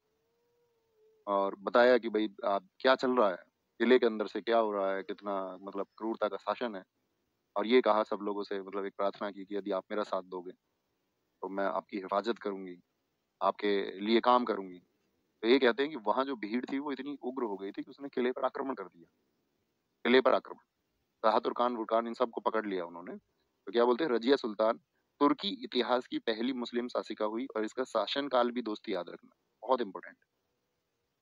और बताया कि भाई आप क्या चल रहा है, किले के अंदर से क्या हो रहा है, कितना मतलब क्रूरता का शासन है। और ये कहा सब लोगों से, मतलब एक प्रार्थना की कि यदि आप मेरा साथ दोगे तो मैं आपकी हिफाजत करूंगी, आपके लिए काम करूंगी। तो ये कहते हैं कि वहां जो भीड़ थी वो इतनी उग्र हो गई थी कि उसने किले पर आक्रमण कर दिया। किले पर आक्रमण, शाह तुर्कान वुरकान इन सबको पकड़ लिया उन्होंने। तो क्या बोलते हैं, रजिया सुल्तान तुर्की इतिहास की पहली मुस्लिम शासिका हुई, और इसका शासन काल भी दोस्ती याद रखना, बहुत इंपॉर्टेंट।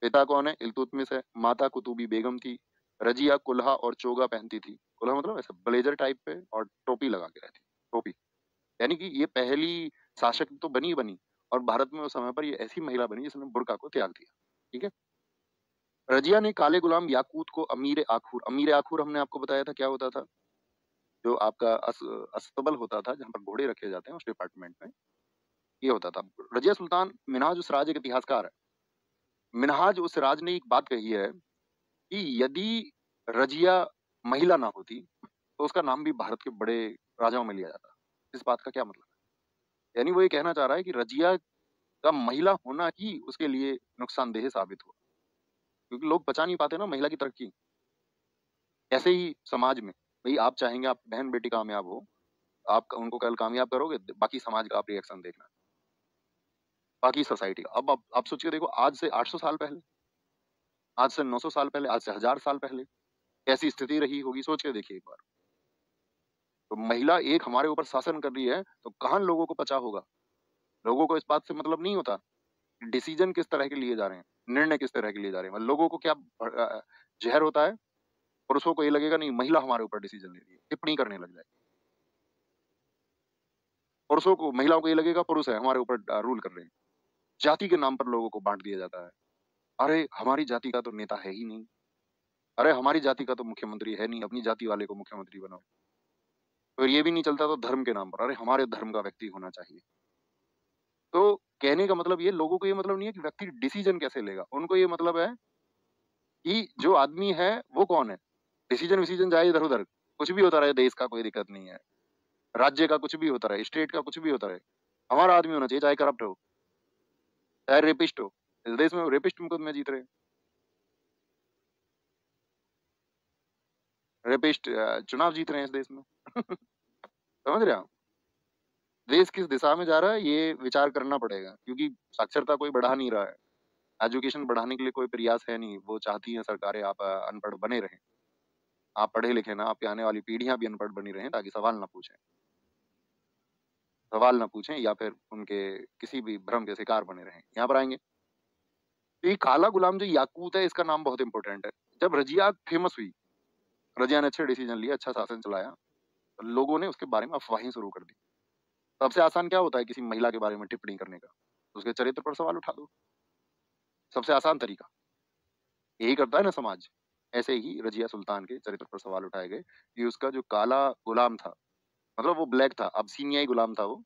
पिता कौन है? इल्तुतमिश है। माता कुतुबी बेगम थी। रजिया कुल्हा और चोगा पहनती थी। कुल्हा मतलब ऐसा ब्लेजर टाइप पे, और टोपी लगा के रहती, टोपी। यानी कि ये पहली शासक तो बनी बनी, और भारत में उस समय पर ये ऐसी महिला बनी जिसने बुर्का को त्याग दिया, ठीक है। रजिया ने काले गुलाम याकूत को अमीर आखुर हमने आपको बताया था क्या होता था, जो आपका अस्तबल होता था जहां पर घोड़े रखे जाते हैं, उस डिपार्टमेंट में ये होता था। रजिया सुल्तान मिनहाज उस राज एक इतिहासकार है। मिनहाज उस राज ने एक बात कही है कि यदि रजिया महिला ना होती तो उसका नाम भी भारत के बड़े राजाओं में लिया जाता। इस बात का क्या मतलब है? यानी वो ये कहना चाह रहा है कि रजिया का महिला होना ही उसके लिए नुकसानदेह साबित हुआ, क्योंकि लोग बचा नहीं पाते ना महिला की तरक्की। ऐसे ही समाज में भाई आप चाहेंगे आप बहन बेटी कामयाब हो, आप उनको कल कामयाब करोगे, बाकी समाज का आप रिएक्शन देखना, बाकी सोसाइटी का। अब आप सोच के देखो, आज से 800 साल पहले, आज से 900 साल पहले, आज से 1000 साल पहले कैसी स्थिति रही होगी, सोच के देखिए एक बार। तो महिला एक हमारे ऊपर शासन कर रही है, तो कहाँ लोगों को पचा होगा? लोगों को इस बात से मतलब नहीं होता डिसीजन किस तरह के लिए जा रहे हैं, निर्णय किस तरह के लिए जा रहे हैं। मतलब लोगों को क्या जहर होता है? पुरुषों को ये लगेगा नहीं महिला हमारे ऊपर डिसीजन ले रही है, टिप्पणी करने लग जाए। पुरुषों को, महिलाओं को ये लगेगा पुरुष है हमारे ऊपर रूल कर रहे हैं। जाति के नाम पर लोगों को बांट दिया जाता है। अरे हमारी जाति का तो नेता है ही नहीं, अरे हमारी जाति का तो मुख्यमंत्री है नहीं, अपनी जाति वाले को मुख्यमंत्री बनाओ। और ये भी नहीं चलता तो धर्म के नाम पर, अरे हमारे धर्म का व्यक्ति होना चाहिए। तो कहने का मतलब ये, लोगों को ये मतलब नहीं है कि व्यक्ति डिसीजन कैसे लेगा, उनको ये मतलब है कि जो आदमी है वो कौन है। डिसीजन विसीजन जाए इधर उधर, कुछ भी होता रहे, देश का कोई दिक्कत नहीं है, राज्य का कुछ भी होता रहे, स्टेट का कुछ भी होता रहे, हमारा आदमी होना चाहिए, चाहे करप्ट हो, चाहे रेपिस्ट हो। इस देश में रेपिस्ट मुकदमे जीत रहे हैं। रेपिस्ट चुनाव जीत रहे हैं इस देश में। समझ रहे हैं आप? देश किस दिशा में जा रहा है ये विचार करना पड़ेगा, क्योंकि साक्षरता कोई बढ़ा नहीं रहा है। एजुकेशन बढ़ाने के लिए कोई प्रयास है नहीं। वो चाहती हैं सरकारें आप अनपढ़ बने रहें। आप पढ़े लिखे ना, आपकी आने वाली पीढ़ियां भी अनपढ़ बनी रहें, ताकि सवाल ना पूछें या फिर उनके किसी भी भ्रम के शिकार बने रहें। यहाँ पर आएंगे तो ये काला गुलाम जो याकूत है, इसका नाम बहुत इंपॉर्टेंट है। जब रजिया फेमस हुई, रजिया ने अच्छे डिसीजन लिए, अच्छा शासन चलाया, तो लोगों ने उसके बारे में अफवाहें शुरू कर दी। सबसे आसान क्या होता है किसी महिला के बारे में टिप्पणी करने का? उसके चरित्र पर सवाल उठा दो। सबसे आसान तरीका यही करता है ना समाज। ऐसे ही रजिया सुल्तान के चरित्र पर सवाल उठाए गए कि उसका जो काला गुलाम था, मतलब वो ब्लैक था, अबसीनियाई गुलाम था वो,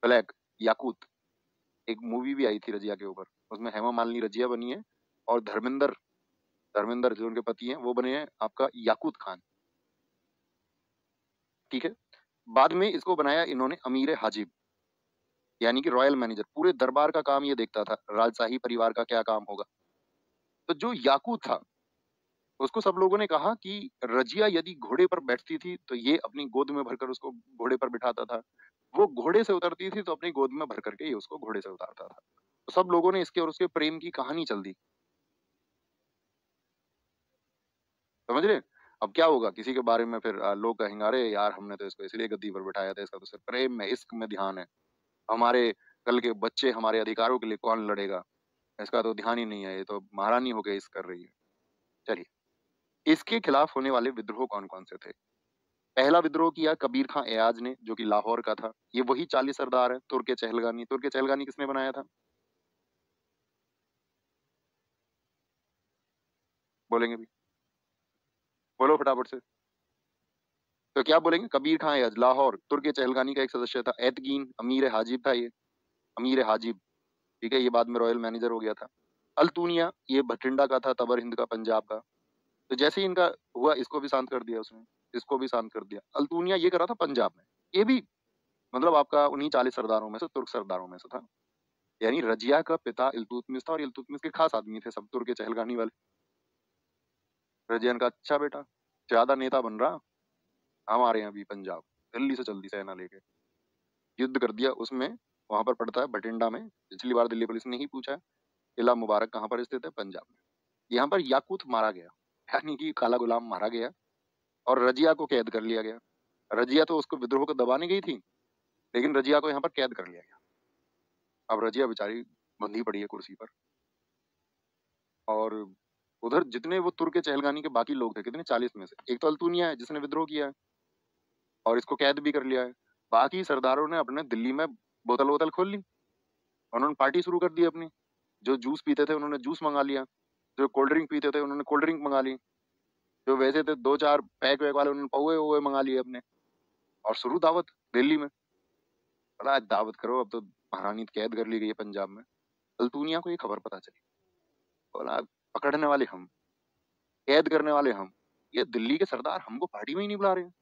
ब्लैक याकूत। एक मूवी भी आई थी रजिया के ऊपर, उसमें हेमा मालिनी रजिया बनी है और धर्मेंद्र धर्मेंद्र जो उनके पति हैं वो बने हैं आपका याकूत खान। ठीक है। बाद में इसको बनाया इन्होंने अमीर हाजिब, यानी कि रॉयल मैनेजर। पूरे दरबार का काम ये देखता था, राजशाही परिवार का क्या काम होगा। तो जो याकूत था, उसको सब लोगों ने कहा कि रजिया यदि घोड़े पर बैठती थी तो ये अपनी गोद में भरकर उसको घोड़े पर बिठाता था, वो घोड़े से उतरती थी तो अपनी गोद में भर करके ये उसको घोड़े से उतारता था। तो सब लोगों ने इसके और उसके प्रेम की कहानी चल दी। समझ रहे? अब क्या होगा किसी के बारे में फिर लोग कहेंगे अरे यार हमने तो इसको इसलिए गद्दी पर बिठाया था, इसका तो सिर्फ प्रेम में इश्क में ध्यान है। हमारे कल के बच्चे हमारे अधिकारों के लिए कौन लड़ेगा, इसका तो ध्यान ही नहीं है, ये तो महारानी होकर इश्क कर रही है। चलिए, इसके खिलाफ होने वाले विद्रोह कौन कौन से थे? पहला विद्रोह किया कबीर खां एयाज ने, जो कि लाहौर का था। ये वही 40 सरदार है। तुर्क चहलगानी, तुर्क चहलगानी किसने बनाया था? बोलेंगे भी? बोलो फटाफट से। तो क्या बोलेंगे? कबीर खां एयाज लाहौर, तुर्क चहलगानी का एक सदस्य था। एतगीन अमीर हाजिब था ये, अमीर हाजिब। ठीक है, ये बाद में रॉयल मैनेजर हो गया था। अल्तुनिया ये भटिंडा का था, तबर हिंद का, पंजाब का। तो जैसे ही इनका हुआ, इसको भी शांत कर दिया उसने, इसको भी शांत कर दिया। अल्तुनिया ये करा था पंजाब में। ये भी मतलब आपका उन्हीं 40 सरदारों में से, तुर्क सरदारों में से था। यानी रजिया का पिता इल्तुतमिश था और इल्तुतमिश के खास आदमी थे सब तुर्क चहलगानी वाले। रजियन का अच्छा बेटा ज्यादा नेता बन रहा, हम आ रहे हैं अभी पंजाब, दिल्ली से जल्दी सेना लेके। युद्ध कर दिया उसमें। वहां पर पड़ता है बठिंडा में। पिछली बार दिल्ली पुलिस ने ही पूछा किला मुबारक कहाँ पर स्थित है? पंजाब में। यहाँ पर याकूत मारा गया, यानी कि काला गुलाम मारा गया और रजिया को कैद कर लिया गया। रजिया तो उसको विद्रोह को दबाने गई थी, लेकिन रजिया को यहाँ पर कैद कर लिया गया। अब रजिया बेचारी बंधी पड़ी है कुर्सी पर। और उधर जितने वो तुर्क चहलगानी के बाकी लोग थे, कितने, 40 में से एक तो अल्तुनिया है जिसने विद्रोह किया है और इसको कैद भी कर लिया है। बाकी सरदारों ने अपने दिल्ली में बोतल वोतल खोल ली, उन्होंने पार्टी शुरू कर दी अपनी। जो जूस पीते थे उन्होंने जूस मंगा लिया, जो कोल्ड ड्रिंक पीते थे उन्होंने कोल्ड ड्रिंक मंगा ली, जो वैसे थे दो चार पैक वैक वाले उन्होंने पौए हुए मंगा लिए अपने। और शुरू दावत दिल्ली में। बड़ा दावत करो, अब तो महारानी कैद कर ली गई है पंजाब में। अल्तुनिया को ये खबर पता चली, बोला पकड़ने वाले हम, कैद करने वाले हम, ये दिल्ली के सरदार हमको पार्टी में ही नहीं बुला रहे हैं।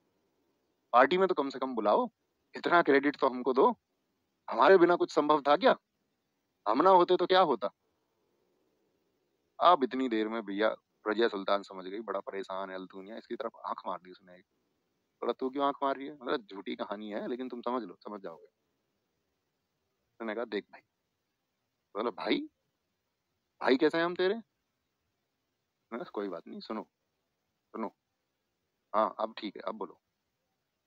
पार्टी में तो कम से कम बुलाओ, इतना क्रेडिट तो हमको दो। हमारे बिना कुछ संभव था क्या? हम ना होते तो क्या होता? अब इतनी देर में भैया रजिया सुल्तान समझ गई, बड़ा परेशान है अल्तुनिया। इसकी तरफ आंख मार दी उसने एक। बोला तू क्यों आंख मार रही है? मतलब झूठी कहानी है लेकिन तुम समझ लो, समझ जाओगे। उसने कहा देख भाई। बोला भाई? भाई कैसे हैं हम तेरे? मैंने कहा कोई बात नहीं, सुनो सुनो। हाँ अब ठीक है, अब बोलो।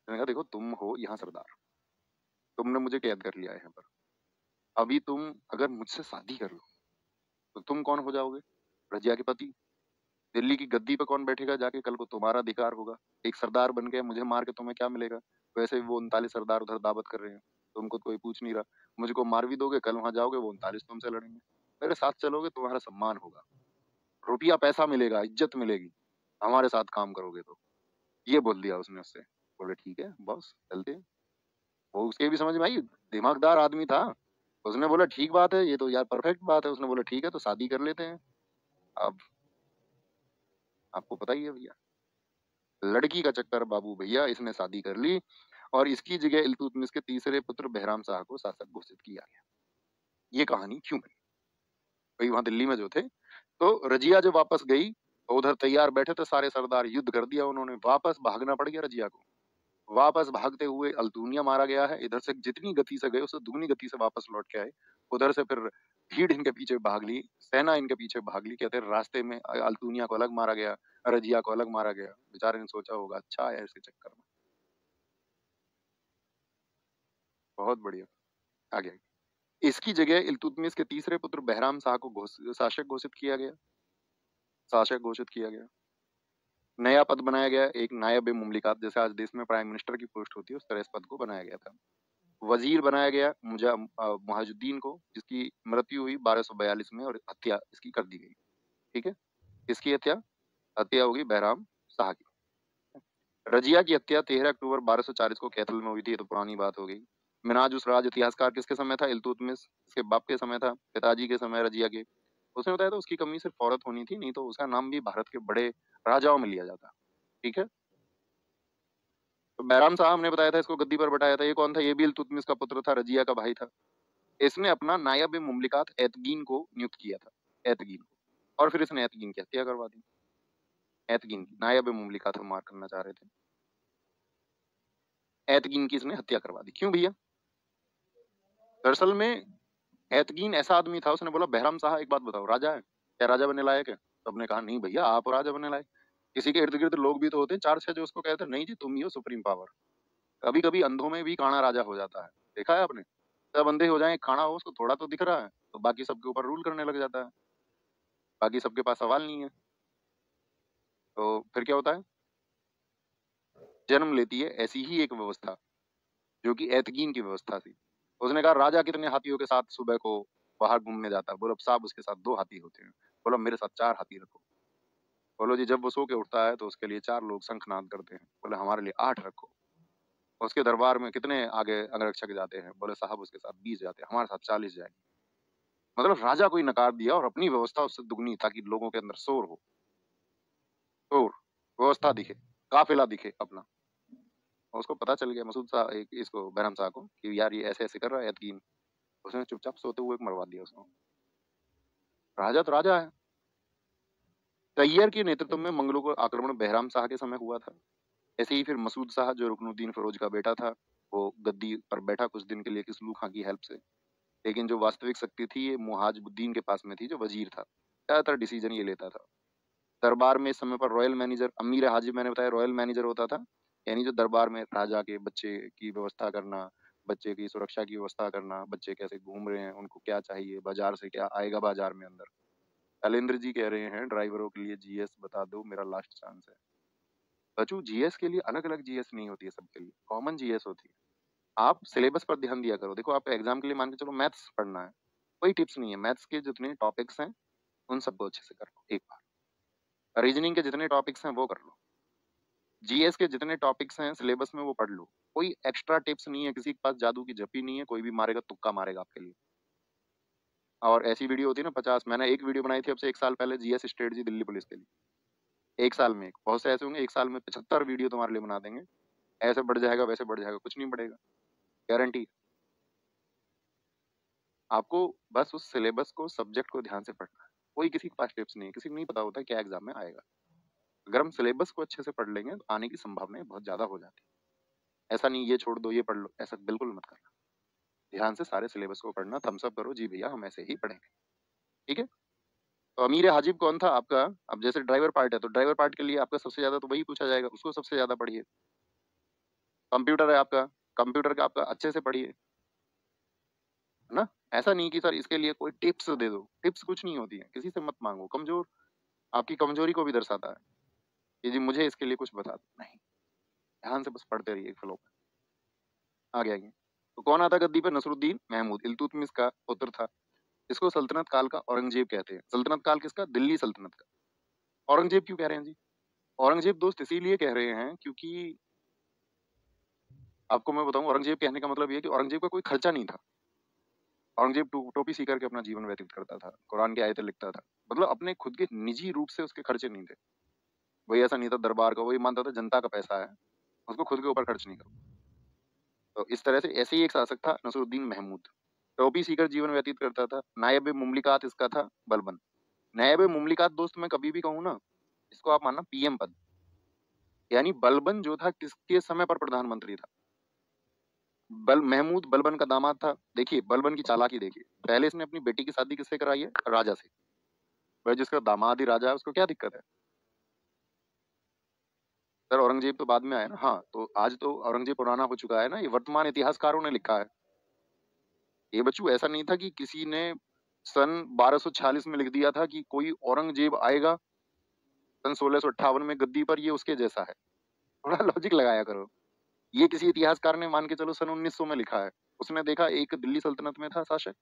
मैंने कहा देखो तुम हो यहाँ सरदार, तुमने मुझे कैद कर लिया है यहाँ पर। अभी तुम अगर मुझसे शादी कर लो तो तुम कौन हो जाओगे? रजिया के पति। दिल्ली की गद्दी पे कौन बैठेगा जाके? कल को तुम्हारा अधिकार होगा। एक सरदार बन के मुझे मार के तुम्हें क्या मिलेगा? वैसे भी वो 39 सरदार उधर दावत कर रहे हैं, तुमको कोई पूछ नहीं रहा। मुझको मार भी दोगे, कल वहां जाओगे वो 39 तुमसे लड़ेंगे। मेरे साथ चलोगे तुम्हारा सम्मान होगा, रुपया पैसा मिलेगा, इज्जत मिलेगी, हमारे साथ काम करोगे तो। ये बोल दिया उसने उससे। बोले ठीक है बॉस चलते हैं। वो उसके भी समझ में आई, दिमागदार आदमी था। उसने बोला ठीक बात है, ये तो यार परफेक्ट बात है। उसने बोला ठीक है तो शादी कर लेते हैं। अब आपको पता ही है भैया, लड़की का चक्कर बाबू भैया, इसने शादी कर ली और इसकी जगह इल्तुतमिश के तीसरे पुत्र बहराम शाह को शासक घोषित किया गया। ये कहानी क्यों बनी? भाई वहां दिल्ली में जो थे, तो रजिया जब वापस गई तो उधर तैयार बैठे थे सारे सरदार, युद्ध कर दिया उन्होंने, वापस भागना पड़ गया रजिया को। वापस भागते हुए अल्तूनिया मारा गया है, इधर से जितनी गति से गए उससे दुगनी गति से वापस लौट के आए। उधर से फिर भीड़ इनके पीछे भाग ली, सेना इनके पीछे भाग ली। कहते हैं रास्ते में अल्तूनिया को अलग मारा गया, रजिया को अलग मारा गया। बेचारे ने सोचा होगा अच्छा आया इसके चक्कर में। बहुत बढ़िया। आगे इसकी जगह इल्तुतमिश के तीसरे पुत्र बहराम शाह को शासक घोषित किया गया, शासक घोषित किया गया। नया पद बनाया गया, एक नायब ए मुमलिकात, जैसे आज देश में प्राइम मिनिस्टर की पोस्ट होती है उस तरह इस पद को बनाया गया था। वजीर बनाया गया मुहाजुद्दीन को, जिसकी मृत्यु हुई 1242 में और हत्या इसकी कर दी गई। ठीक है, किसकी हत्या? हत्या होगी बहराम शाह की। रजिया की हत्या 13 अक्टूबर 1240 को कैथल में हुई थी, ये तो पुरानी बात हो गई। मिनाज उस राज इतिहासकार किसके समय था? इल्तुतमिश, इसके बाप के समय था, पिताजी के समय रजिया के। उसने बताया था उसकी कमी सिर्फ औरत होनी थी, नहीं तो उसका नाम भी भारत के बड़े राजाओं में लिया जाता। ठीक है, तो बहराम साहब ने बताया था इसको गद्दी पर बैठाया था। ये कौन था? ये भी इल्तुतमिश का पुत्र था, रजिया का भाई था। इसने अपना नायब मुमलिकात एतगीन को नियुक्त किया था, एतगीन को, और फिर इसने एतगीन की हत्या करवा दी। एतगीन की नायब मुमलिकात हम मार करना चाह रहे थे, एतगीन की इसने हत्या करवा दी। क्यों भैया? दरअसल में एतगीन ऐसा आदमी था, उसने बोला बहराम साहब एक बात बताओ, राजा है क्या, राजा बनने लायक है? तो सबने कहा नहीं भैया आप राजा बनने लायक। किसी के इर्द गिर्द लोग भी तो होते हैं 4-6 जो उसको कहते हैं नहीं जी तुम ही हो सुप्रीम पावर। कभी कभी अंधों में भी काना राजा हो जाता है, देखा है आपने? सब अंधे हो जाए, खाना हो उसको थोड़ा तो दिख रहा है तो बाकी सबके ऊपर रूल करने लग जाता है, बाकी सबके पास सवाल नहीं है। तो फिर क्या होता है? जन्म लेती है ऐसी ही एक व्यवस्था जो कि एतकीन की व्यवस्था थी। उसने कहा राजा कितने हाथियों के साथ सुबह को बाहर घूमने जाता है? बोलो साहब उसके साथ 2 हाथी होते हैं। बोलो मेरे साथ 4 हाथी रखो। बोलो जी जब वो सो के उठता है तो उसके लिए 4 लोग शंखनाद करते हैं। बोले हमारे लिए 8 रखो। उसके दरबार में कितने आगे अंगरक्षक जाते हैं? बोले साहब उसके साथ 20 जाते हैं, हमारे साथ 40 जाएंगे। मतलब राजा को ही नकार दिया और अपनी व्यवस्था उससे दुगनी, ताकि लोगों के अंदर शोर हो, शोर, व्यवस्था दिखे, काफिला दिखे अपना। और उसको पता चल गया मसूद शाह, एक इसको बहराम शाह को, कि यार ये ऐसे ऐसे कर रहा है यकीन। उसने चुपचाप सोते हुए मरवा दिया उसको। राजा तो राजा है। तैयर के नेतृत्व में मंगलों का आक्रमण बहराम शाह के समय हुआ था। ऐसे ही फिर मसूद शाह जो रुकनुद्दीन फिरोज का बेटा था, वो गद्दी पर बैठा कुछ दिन के लिए किसलू खां की हेल्प से। लेकिन जो वास्तविक शक्ति थी ये मुहाजुद्दीन के पास में थी, जो वजीर था, ज्यादातर डिसीजन ये लेता था। दरबार में इस समय पर रॉयल मैनेजर, अमीर हाजिब मैंने बताया रॉयल मैनेजर होता था, यानी जो दरबार में राजा के बच्चे की व्यवस्था करना, बच्चे की सुरक्षा की व्यवस्था करना, बच्चे कैसे घूम रहे हैं, उनको क्या चाहिए, बाजार से क्या आएगा बाजार में अंदर। शैलेंद्र जी कह रहे हैं ड्राइवरों के लिए जीएस बता दो, मेरा लास्ट चांस है। बच्चों जीएस के लिए अलग अलग जीएस नहीं होती है, सबके लिए कॉमन जीएस होती है। आप सिलेबस पर ध्यान दिया करो। देखो आप एग्जाम के लिए मान के चलो मैथ्स पढ़ना है, कोई टिप्स नहीं है, मैथ्स के जितने टॉपिक्स हैं उन सबको अच्छे से कर लो एक बार। रीजनिंग के जितने टॉपिक्स हैं वो कर लो। जीएस के जितने टॉपिक्स हैं सिलेबस में वो पढ़ लो। कोई एक्स्ट्रा टिप्स नहीं है, किसी के पास जादू की झप्पी नहीं है, कोई भी मारेगा तुक्का मारेगा आपके लिए। और ऐसी वीडियो होती है ना 50, मैंने एक वीडियो बनाई थी अब से 1 साल पहले जीएस स्ट्रेटजी दिल्ली पुलिस के लिए। 1 साल में बहुत से ऐसे होंगे 1 साल में 75 वीडियो तुम्हारे लिए बना देंगे। ऐसे बढ़ जाएगा वैसे बढ़ जाएगा, कुछ नहीं बढ़ेगा, गारंटी। आपको बस उस सिलेबस को, सब्जेक्ट को ध्यान से पढ़ना है। कोई किसी के पास टिप्स नहीं है, किसी को नहीं पता होता क्या एग्जाम में आएगा। अगर हम सिलेबस को अच्छे से पढ़ लेंगे तो आने की संभावनाएं बहुत ज्यादा हो जाती है। ऐसा नहीं ये छोड़ दो ये पढ़ लो, ऐसा बिल्कुल मत करना। ध्यान से सारे सिलेबस को पढ़ना, थम्स अप करो जी भैया हम ऐसे ही पढ़ेंगे। ठीक है, तो अमीर हाजिब कौन था आपका? अब जैसे ड्राइवर पार्ट है तो ड्राइवर पार्ट के लिए आपका सबसे ज्यादा तो वही पूछा जाएगा, उसको सबसे ज्यादा पढ़िए। कंप्यूटर है आपका, कंप्यूटर का आपका अच्छे से पढ़िए, है ना। ऐसा नहीं कि सर इसके लिए कोई टिप्स दे दो, टिप्स कुछ नहीं होती है, किसी से मत मांगो। कमजोर आपकी कमजोरी को भी दर्शाता है कि जी मुझे इसके लिए कुछ बता दो, नहीं। ध्यान से बस पढ़ते रहिए फ्लो में। आगे आगे तो कौन आता गद्दी पे? नसरुद्दीन महमूद, इल्तुतमिश का पुत्र था। इसको सल्तनत काल का औरंगजेब कहते हैं। सल्तनत काल किसका? दिल्ली सल्तनत का। औरंगजेब क्यों कह रहे हैं जी? औरंगजेब दोस्त इसीलिए कह रहे हैं क्योंकि आपको मैं बताऊं, औरंगजेब कहने का मतलब ये है कि औरंगजेब का कोई खर्चा नहीं था। औरंगजेब टोपी सी करके अपना जीवन व्यतीत करता था, कुरान की आयतें लिखता था। मतलब अपने खुद के निजी रूप से उसके खर्चे नहीं थे। वही ऐसा नहीं था दरबार का, वही मानता था जनता का पैसा है, उसको खुद के ऊपर खर्च नहीं करो। तो इस तरह से ऐसे ही एक शासक था नसरुद्दीन महमूद, टोपी सीकर जीवन व्यतीत करता था। नायब मुमलिकात इसका था बलबन। नायब मुमलिकात दोस्त मैं कभी भी कहूँ ना, इसको आप मानना पीएम पद। यानी बलबन जो था किसके समय पर प्रधानमंत्री था? महमूद बलबन का दामाद था। देखिए बलबन की चालाकी देखिए, पहले इसने अपनी बेटी की शादी किससे कराई है? राजा से। भाई जिसका दामाद ही राजा है उसको क्या दिक्कत है? सर औरंगजेब तो बाद में आया ना। हाँ तो आज तो औरंगजेब पुराना हो चुका है ना, ये वर्तमान इतिहासकारों ने लिखा है। ये बच्चू ऐसा नहीं था कि किसी ने सन 1246 में लिख दिया था कि कोई औरंगजेब आएगा सन 1658 में गद्दी पर, ये उसके जैसा है। थोड़ा लॉजिक लगाया करो। ये किसी इतिहासकार ने मान के चलो सन 1900 में लिखा है। उसने देखा एक दिल्ली सल्तनत में था शासक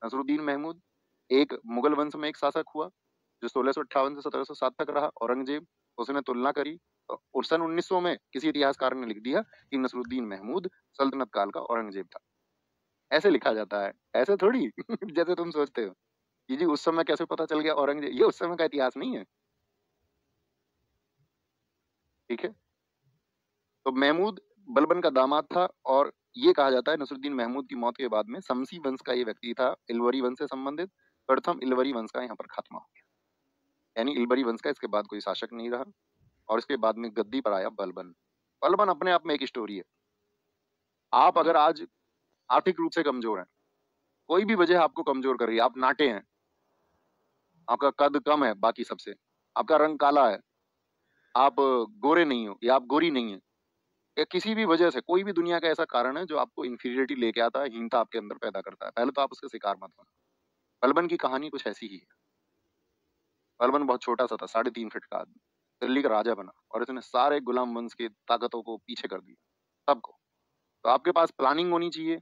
नसरुद्दीन महमूद, एक मुगल वंश में एक शासक हुआ जो 1658 से 1707 तक रहा औरंगजेब। उसने तुलना करी और सन 1900 में किसी इतिहासकार ने लिख दिया कि नसरुद्दीन महमूद सल्तनत काल का औरंगजेब था। ऐसे लिखा जाता है, ऐसे थोड़ी जैसे तुम सोचते हो कि जी उस समय कैसे पता चल गया औरंगजेब। ये उस समय का इतिहास नहीं है। ठीक है, तो महमूद बलबन का दामाद था और ये कहा जाता है नसरुद्दीन महमूद की मौत के बाद में शमसी वंश का ये व्यक्ति था, इलवरी वंश से संबंधित। प्रथम इलवरी वंश का यहाँ पर खात्मा हो गया। यानी इलवरी वंश का इसके बाद कोई शासक नहीं रहा और इसके बाद में गद्दी पर आया बलबन। बलबन अपने आप में एक स्टोरी है। आप अगर आज आर्थिक रूप से कमजोर हैं, कोई भी वजह आपको कमजोर कर रही है, आप नाटे हैं, आपका कद कम है बाकी सबसे, आपका रंग काला है, आप गोरे नहीं हो या आप गोरी नहीं है, या किसी भी वजह से कोई भी दुनिया का ऐसा कारण है जो आपको इंफीरियरिटी लेके आता है, हीनता आपके अंदर पैदा करता है, पहले तो आप उसके शिकार मत बनो। बलबन की कहानी कुछ ऐसी ही है। बलबन बहुत छोटा सा था, 3.5 फीट का आदमी, दिल्ली का राजा बना और इसने सारे गुलाम वंश की ताकतों को पीछे कर दिया, सबको। तो आपके पास प्लानिंग होनी चाहिए,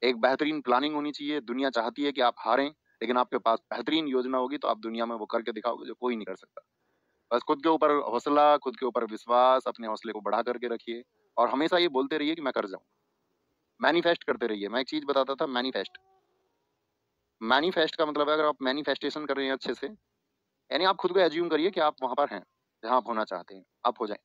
एक बेहतरीन प्लानिंग होनी चाहिए। दुनिया चाहती है कि आप हारें, लेकिन आपके पास बेहतरीन योजना होगी तो आप दुनिया में वो करके दिखाओगे जो कोई नहीं कर सकता। बस खुद के ऊपर हौसला, खुद के ऊपर विश्वास, अपने हौसले को बढ़ा करके रखिए और हमेशा ये बोलते रहिए कि मैं कर जाऊँ। मैनिफेस्ट करते रहिए। मैं एक चीज बताता था, मैनिफेस्ट। मैनिफेस्ट का मतलब है अगर आप मैनिफेस्टेशन कर रहे हैं अच्छे से, यानी आप खुद को एज्यूम करिए कि आप वहां पर हैं जहां आप होना चाहते हैं, आप हो जाए।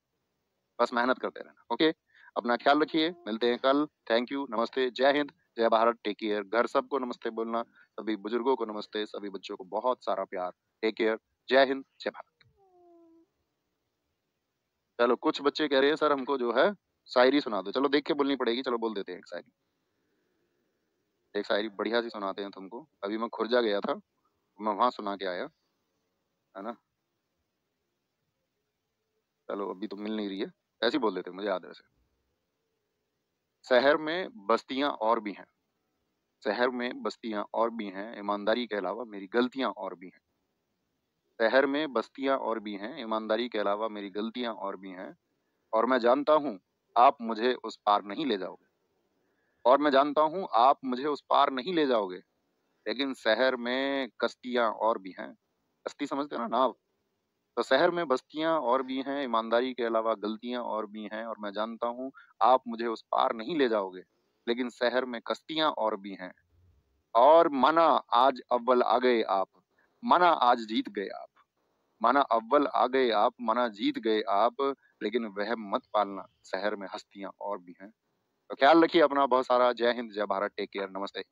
बस मेहनत करते रहना। ओके, अपना ख्याल रखिए, मिलते हैं कल। थैंक यू, नमस्ते, जय हिंद, जय भारत, टेक केयर। घर सबको नमस्ते बोलना, सभी बुजुर्गों को नमस्ते, सभी बच्चों को बहुत सारा प्यार। टेक केयर, जय हिंद, जय भारत। चलो कुछ बच्चे कह रहे हैं सर हमको जो है शायरी सुना दो। चलो देख के बोलनी पड़ेगी, चलो बोल देते हैं एक शायरी। एक शायरी बढ़िया सी सुनाते हैं तुमको। अभी मैं खुर्जा गया था, मैं वहां सुना के आया, है ना। चलो अभी तो मिल नहीं रही है, ऐसे ही बोल देते हैं, मुझे याद है वैसे। शहर में बस्तियां और भी हैं, शहर में बस्तियां और भी हैं, ईमानदारी के अलावा मेरी गलतियां और भी हैं। शहर में बस्तियां और भी हैं, ईमानदारी के अलावा मेरी गलतियां और भी हैं। और मैं जानता हूँ आप मुझे उस पार नहीं ले जाओगे, और मैं जानता हूँ आप मुझे उस पार नहीं ले जाओगे, लेकिन शहर में कश्तियां और भी हैं। कश्ती समझते हो ना, नाव। तो शहर में बस्तियां और भी हैं, ईमानदारी के अलावा गलतियां और भी हैं, और मैं जानता हूँ आप मुझे उस पार नहीं ले जाओगे, लेकिन शहर में कश्तियां और भी हैं। और माना आज अव्वल आ गए आप, माना आज जीत गए आप, माना अव्वल आ गए आप, माना जीत गए आप, लेकिन वह मत पालना शहर में हस्तियां और भी हैं। तो ख्याल रखिए अपना बहुत सारा। जय हिंद, जय भारत, टेक केयर, नमस्ते।